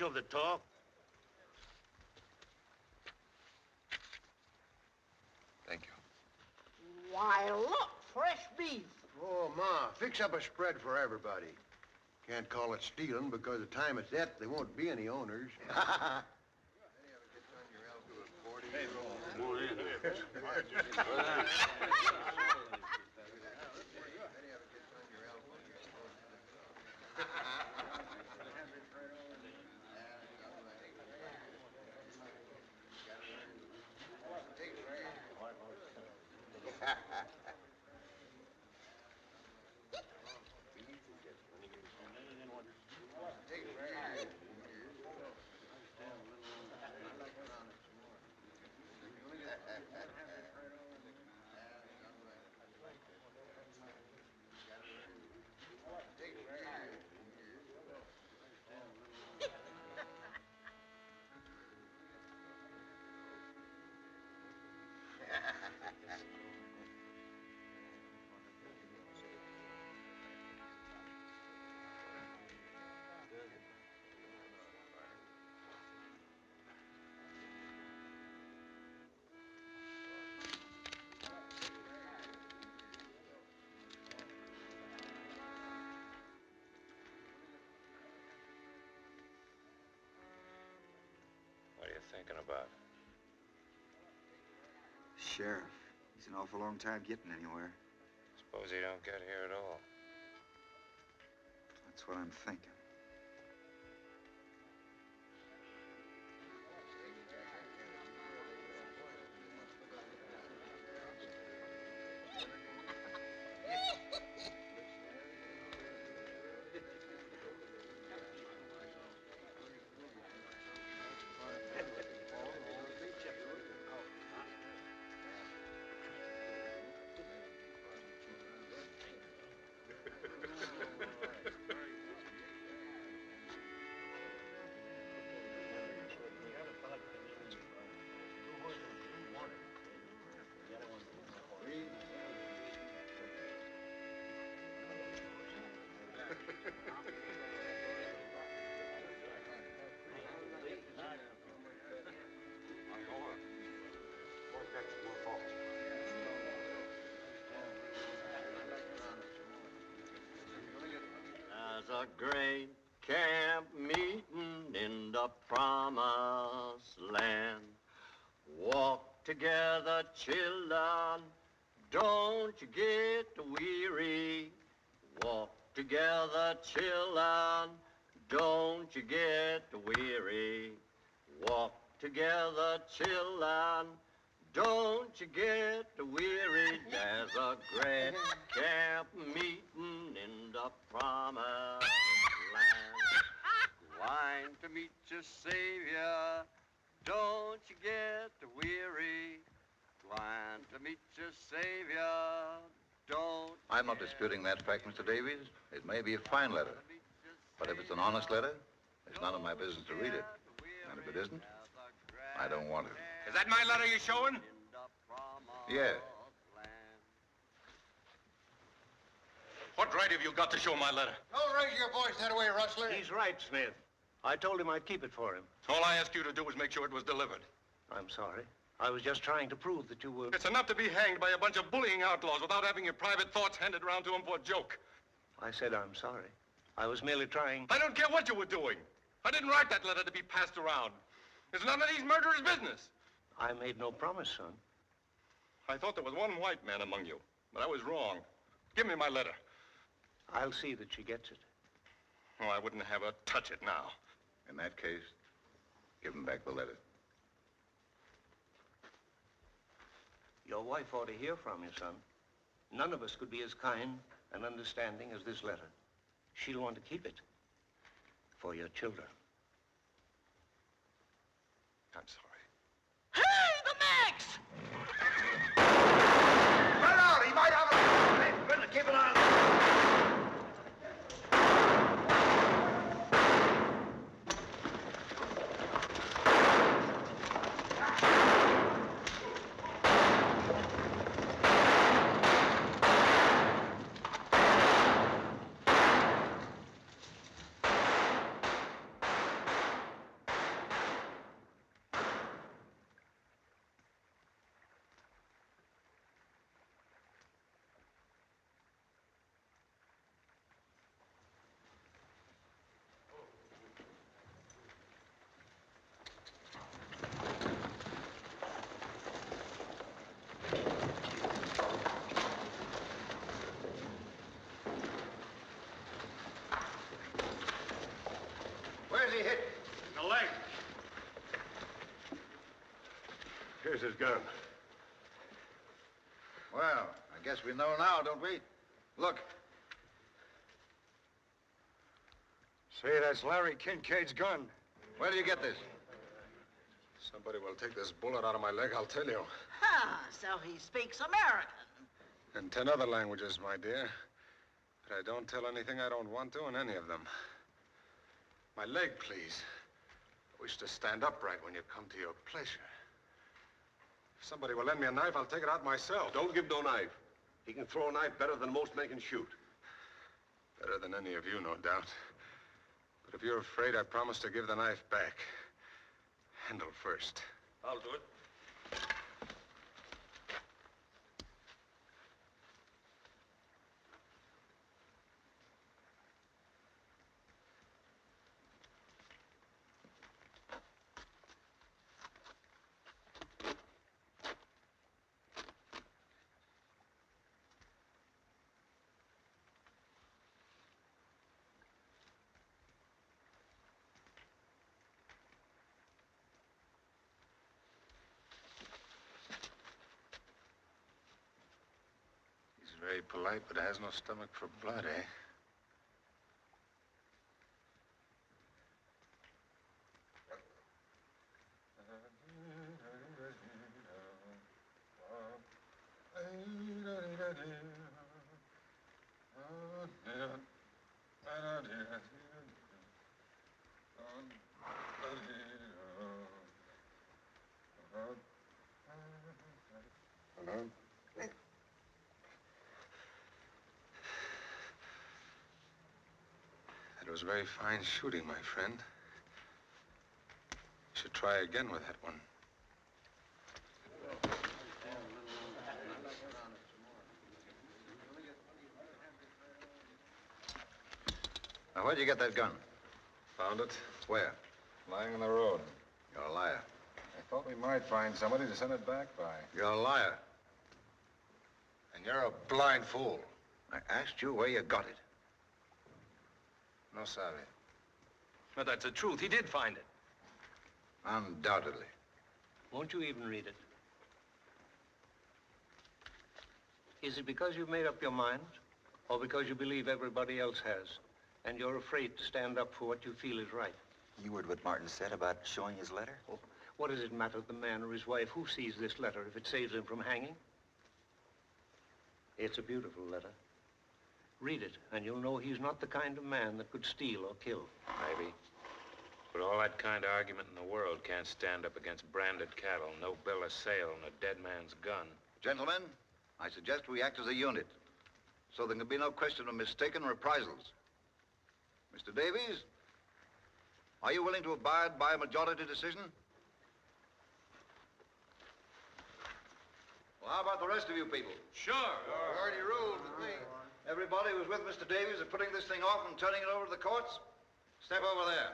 of the talk. Thank you. Why, look, fresh beef. Oh, Ma, fix up a spread for everybody. Can't call it stealing because the time it's at, there won't be any owners. What are you thinking about? Sheriff, he's an awful long time getting anywhere. Suppose he don't get here at all. That's what I'm thinking. There's a great camp meeting in the promised land. Walk together, children, don't you get weary. Walk together, children, don't you get weary. Walk together, children, don't you get weary. There's a great camp meeting in the promised land. Wine to meet your Savior, don't you get weary. Glad to meet your savior. Don't. I'm not disputing that fact, Mr. Davies. It may be a fine letter. But if it's an honest letter, it's none of my business to read it. And if it isn't, I don't want it. Is that my letter you're showing? Yeah. What right have you got to show my letter? Don't raise your voice that way, Rustler. He's right, Smith. I told him I'd keep it for him. All I asked you to do was make sure it was delivered. I'm sorry. I was just trying to prove that you were... It's enough to be hanged by a bunch of bullying outlaws without having your private thoughts handed around to them for a joke. I said I'm sorry. I was merely trying... I don't care what you were doing. I didn't write that letter to be passed around. It's none of these murderers' business. I made no promise, son. I thought there was one white man among you, but I was wrong. Give me my letter. I'll see that she gets it. Oh, I wouldn't have her touch it now. In that case, give him back the letter. Your wife ought to hear from you, son. None of us could be as kind and understanding as this letter. She'll want to keep it for your children. I'm sorry. Hey, the Max! Run out! He might have a... Hey, better keep it on. Where's he hit? The leg. Here's his gun. Well, I guess we know now, don't we? Look. Say, that's Larry Kincaid's gun. Where do you get this? Somebody will take this bullet out of my leg, I'll tell you. Ah, so he speaks American. And 10 other languages, my dear. But I don't tell anything I don't want to in any of them. My leg, please. I wish to stand upright when you come to your pleasure. If somebody will lend me a knife, I'll take it out myself. Don't give no knife. He can throw a knife better than most men can shoot. Better than any of you, no doubt. But if you're afraid, I promise to give the knife back. Handle first. I'll do it. He's very polite, but has no stomach for blood, eh? That was very fine shooting, my friend. You should try again with that one. Now, where'd you get that gun? Found it. Where? Lying on the road. You're a liar. I thought we might find somebody to send it back by. You're a liar. And you're a blind fool. I asked you where you got it. No sabe. But that's the truth. He did find it. Undoubtedly. Won't you even read it? Is it because you've made up your mind, or because you believe everybody else has, and you're afraid to stand up for what you feel is right? You heard what Martin said about showing his letter? What does it matter to the man or his wife who sees this letter if it saves him from hanging? It's a beautiful letter. Read it, and you'll know he's not the kind of man that could steal or kill. Maybe. But all that kind of argument in the world can't stand up against branded cattle, no bill of sale, and a dead man's gun. Gentlemen, I suggest we act as a unit, so there can be no question of mistaken reprisals. Mr. Davies, are you willing to abide by a majority decision? Well, how about the rest of you people? Sure. Already ruled with me. Everybody who's with Mr. Davies is putting this thing off and turning it over to the courts. Step over there.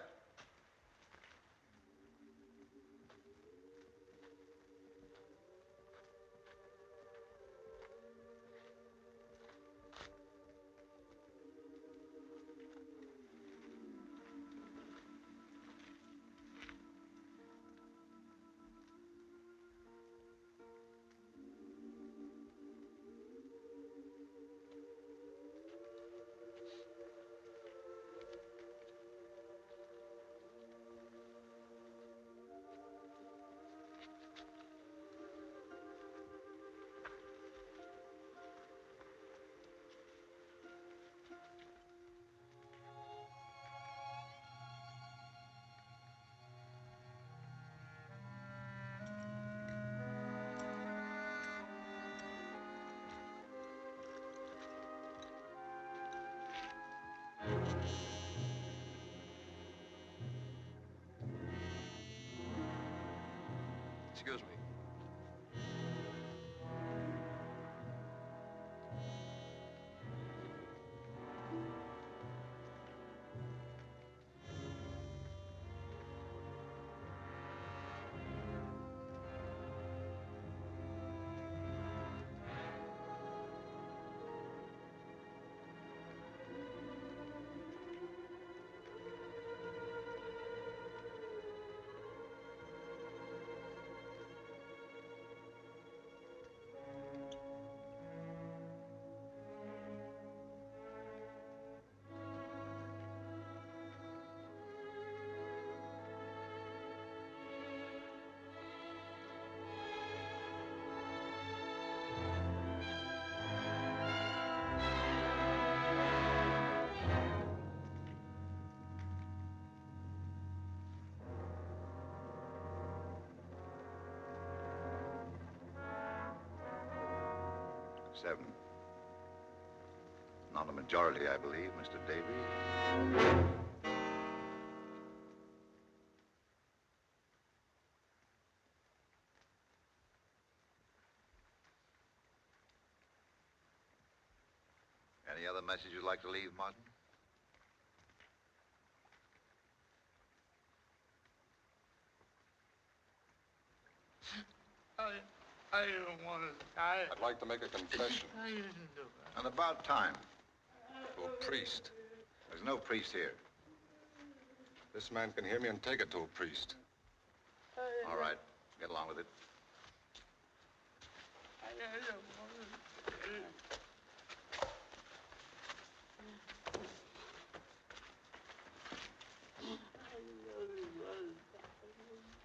Excuse me. Seven. Not a majority, I believe, Mr. Davies. Any other message you'd like to leave, Martin? I don't want to die. I'd like to make a confession. I didn't do it. And about time. To a priest. There's no priest here. This man can hear me and take it to a priest. All right. Get along with it. I don't want to.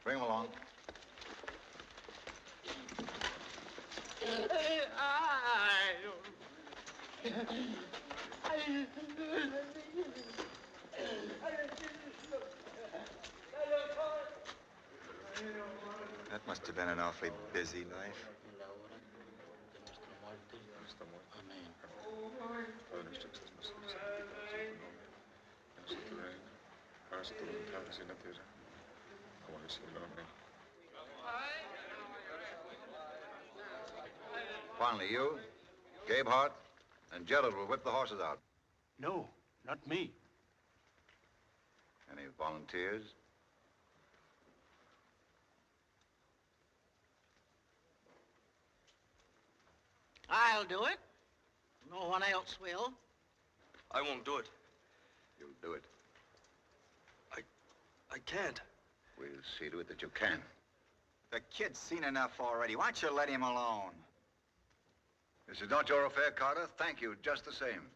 Bring him along. That must have been an awfully busy life. Finally, you, Gabe Hart, and Gerald will whip the horses out. No, not me. Any volunteers? I'll do it. No one else will. I won't do it. You'll do it. I can't. We'll see to it that you can. The kid's seen enough already. Why don't you let him alone? This is not your affair, Carter. Thank you, just the same.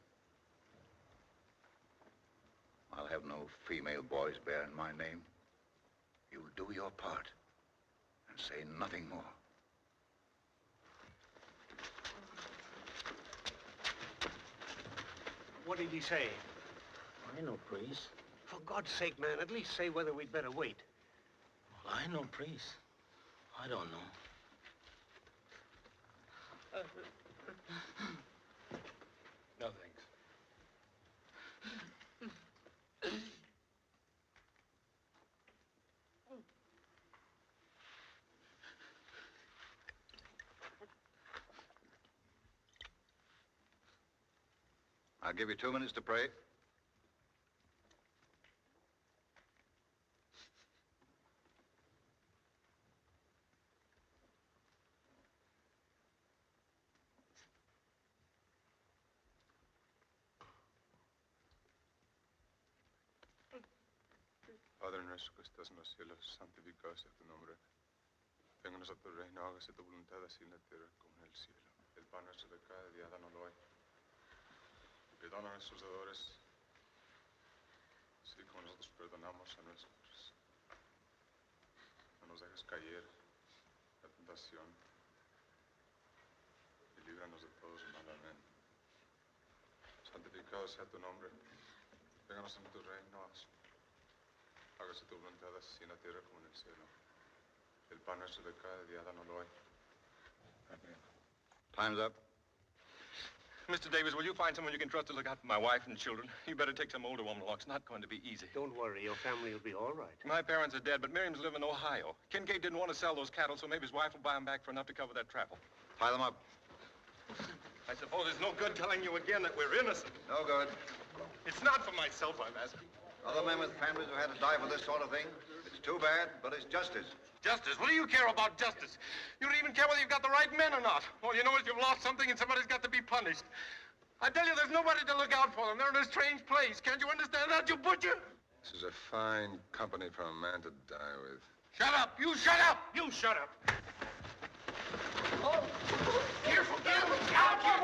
I'll have no female boys bearing my name. You'll do your part. Say nothing more. What did he say? I know, priest. For God's sake, man, at least say whether we'd better wait. Well, I know, priest. I don't know. No, thanks. I'll give you 2 minutes to pray. Padre nuestro que estás en los cielos, santificado sea tu nombre. Vénganos a tu reino, hágase tu voluntad así en la tierra como en el cielo. El pan nuestro de cada día, dánoslo hoy. Perdona a nuestros deudores, así como nosotros perdonamos a nuestros. No nos dejes caer en la tentación y líbranos de todos el mal. Amén. Santificado sea tu nombre. Vénganos en tu reino. Hágase tu voluntad así en la tierra como en el cielo. El pan nuestro de cada día, dánoslo hoy. Amén. Time's up. Mr. Davis, will you find someone you can trust to look out for my wife and children? You better take some older woman along. It's not going to be easy. Don't worry, your family will be all right. My parents are dead, but Miriam's live in Ohio. Kincaid didn't want to sell those cattle, so maybe his wife will buy them back for enough to cover that travel. Tie them up. I suppose it's no good telling you again that we're innocent. No good. It's not for myself I'm asking. Other men with families who had to die for this sort of thing. It's too bad, but it's justice. Justice? What do you care about justice? You don't even care whether you've got the right men or not. All you know is you've lost something and somebody's got to be punished. I tell you, there's nobody to look out for them. They're in a strange place. Can't you understand that, you butcher? This is a fine company for a man to die with. Shut up! You shut up! You shut up! Oh. Careful, careful! Out here!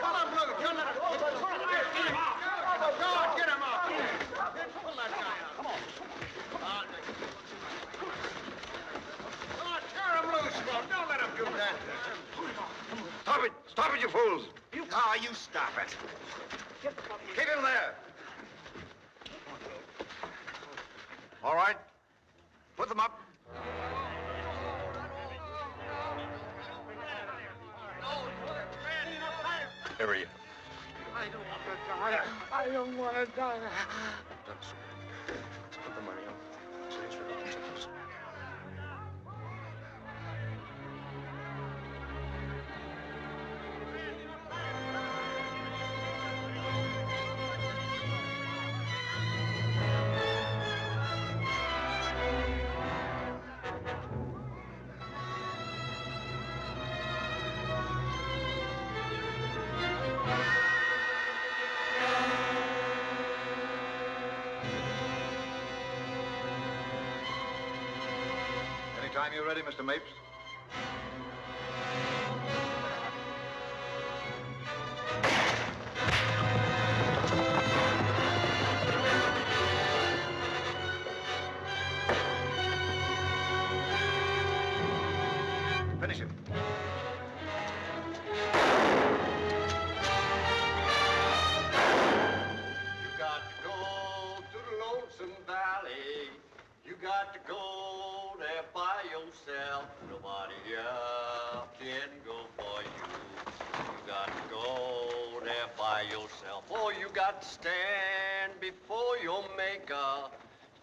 Come on, brother. Come on. God, get him out. Pull that guy out. Come on. Oh, tear him loose, Smoke. Don't let him do that. Stop it! Stop it, you fools! You stop it. Keep him there. All right. Put them up. Harry. I don't want to die. I don't want to die. Let's put the money on. Anytime you're ready, Mr. Mapes. Finish him. You got to go to the lonesome valley. You got to go there by yourself. Nobody else can go for you. You got to go there by yourself. Oh, you got to stand before your maker.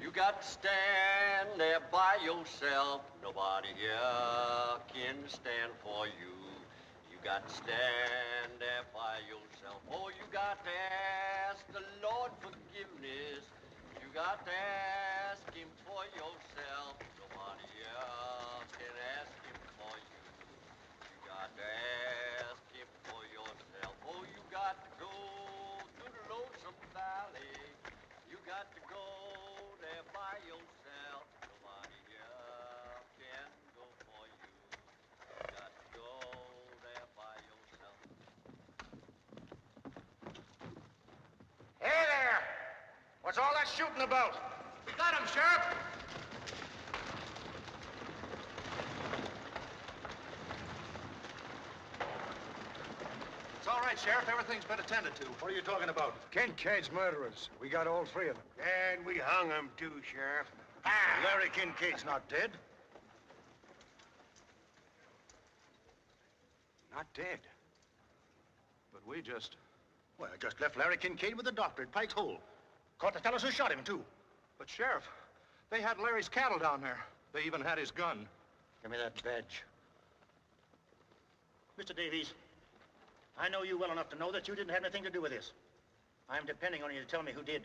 You got to stand there by yourself. Nobody here can stand for you. You got to stand there by yourself. Oh, you got to ask the Lord forgiveness. You got to ask him for yourself. Nobody else can ask him for you. You got to ask him for yourself. Oh, you got to go to the lonesome valley. You got to go there by yourself. Nobody else can go for you. You got to go there by yourself. Hey there! What's all that shooting about? Got him, Sheriff. all right, Sheriff. Everything's been attended to. What are you talking about? Kincaid's murderers. We got all three of them. And we hung him too, Sheriff. Larry Kincaid's not dead. Not dead. But we just... Well, I just left Larry Kincaid with the doctor at Pike's Hole. Caught the fellows who shot him, too. But, Sheriff, they had Larry's cattle down there. They even had his gun. Give me that badge. Mr. Davies, I know you well enough to know that you didn't have anything to do with this. I'm depending on you to tell me who did.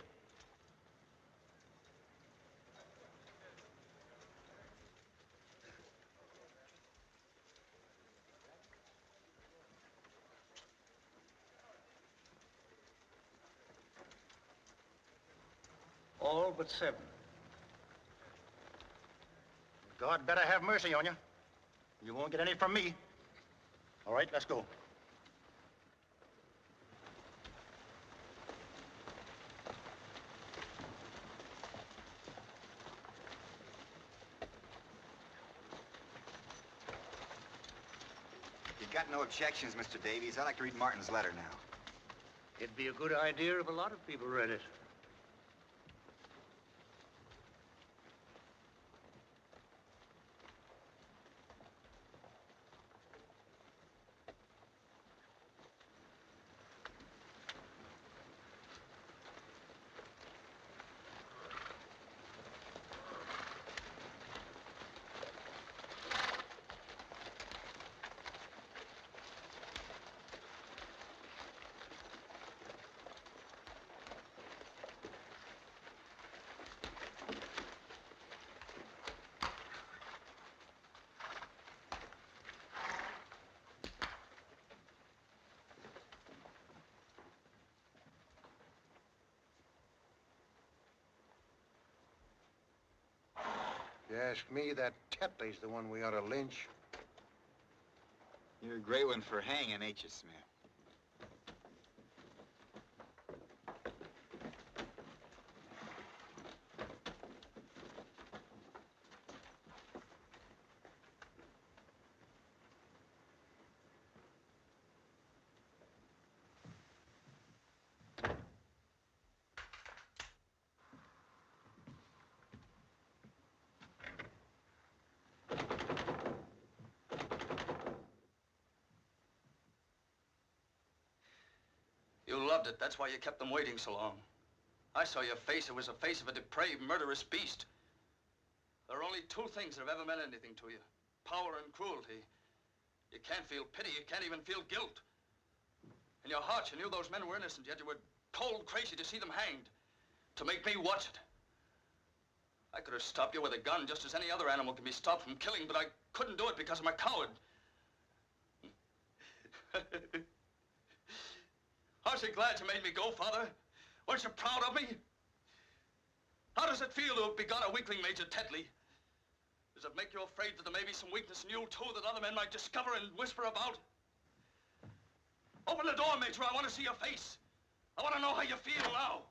All but 7. God better have mercy on you. You won't get any from me. All right, let's go. You got no objections, Mr. Davies? I'd like to read Martin's letter now. It'd be a good idea if a lot of people read it. You ask me, that Tetley's the one we ought to lynch. You're a great one for hanging, ain't you, Smith? You loved it. That's why you kept them waiting so long. I saw your face. It was the face of a depraved, murderous beast. There are only 2 things that have ever meant anything to you. Power and cruelty. You can't feel pity. You can't even feel guilt. In your heart, you knew those men were innocent, yet you were cold crazy to see them hanged. To make me watch it. I could have stopped you with a gun just as any other animal can be stopped from killing, but I couldn't do it because I'm a coward. Aren't you glad you made me go, Father? Weren't you proud of me? How does it feel to have begun a weakling, Major Tetley? Does it make you afraid that there may be some weakness in you, too, that other men might discover and whisper about? Open the door, Major. I want to see your face. I want to know how you feel now.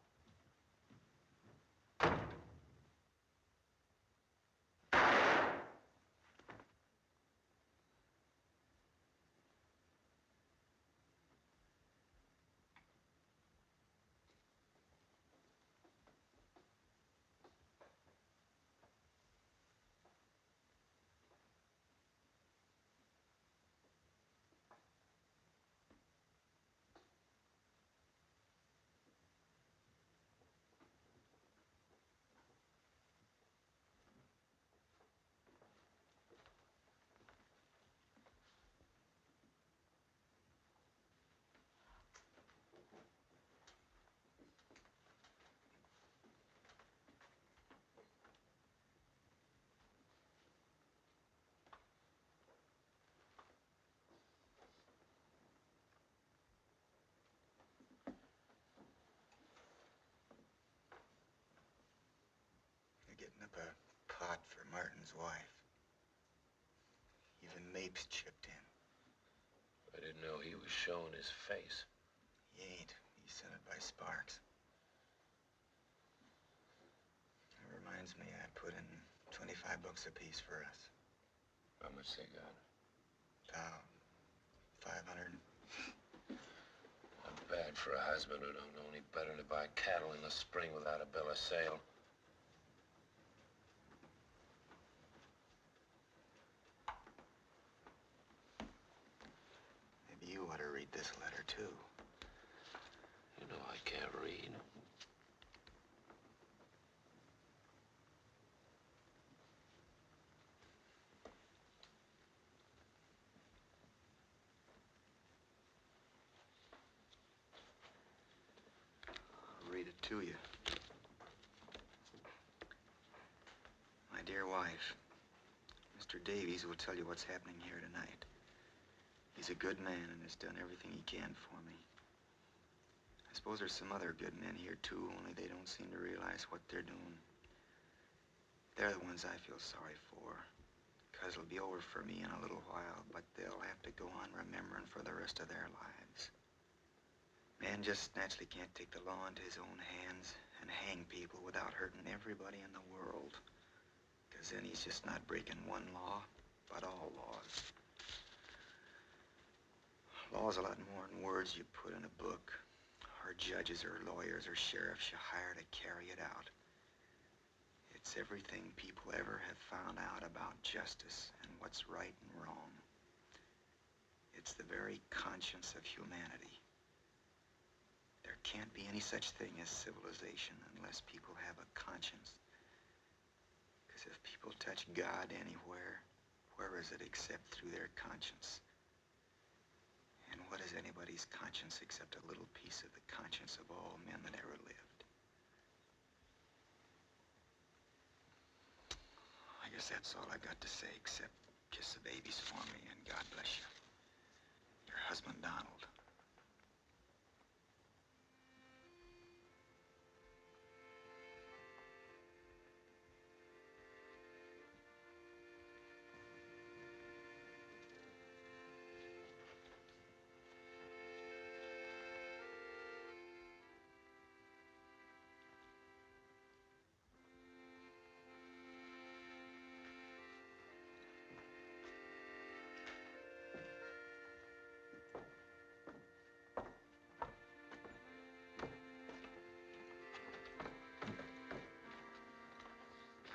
Getting up a pot for Martin's wife. Even Mapes chipped in. I didn't know he was showing his face. He ain't. He sent it by Sparks. It reminds me I put in $25 apiece for us. How much they got? About 500. Bad for a husband who don't know any better to buy cattle in the spring without a bill of sale. Maybe you ought to read this letter, too. You know I can't read. I'll read it to you. My dear wife, Mr. Davies will tell you what's happening here tonight. He's a good man and has done everything he can for me. I suppose there's some other good men here, too, only they don't seem to realize what they're doing. They're the ones I feel sorry for, because it'll be over for me in a little while, but they'll have to go on remembering for the rest of their lives. Man just naturally can't take the law into his own hands and hang people without hurting everybody in the world, because then he's just not breaking one law, but all laws. Law's a lot more than words you put in a book, or judges or lawyers or sheriffs you hire to carry it out. It's everything people ever have found out about justice and what's right and wrong. It's the very conscience of humanity. There can't be any such thing as civilization unless people have a conscience. Because if people touch God anywhere, where is it except through their conscience? And what is anybody's conscience except a little piece of the conscience of all men that ever lived? I guess that's all I got to say, except kiss the babies for me and God bless you. Your husband, Donald.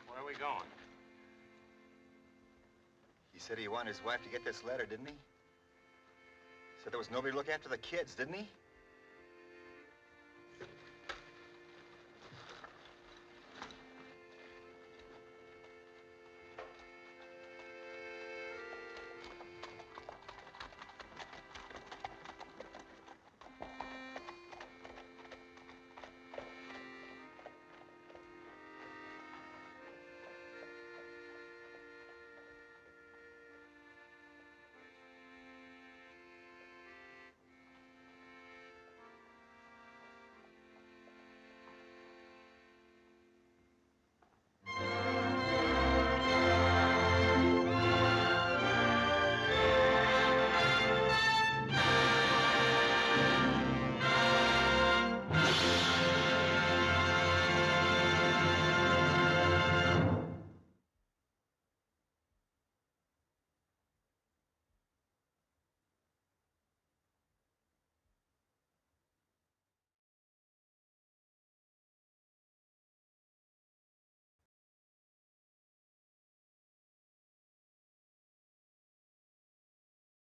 Where are we going? He said he wanted his wife to get this letter, didn't he? Said there was nobody to look after the kids, didn't he?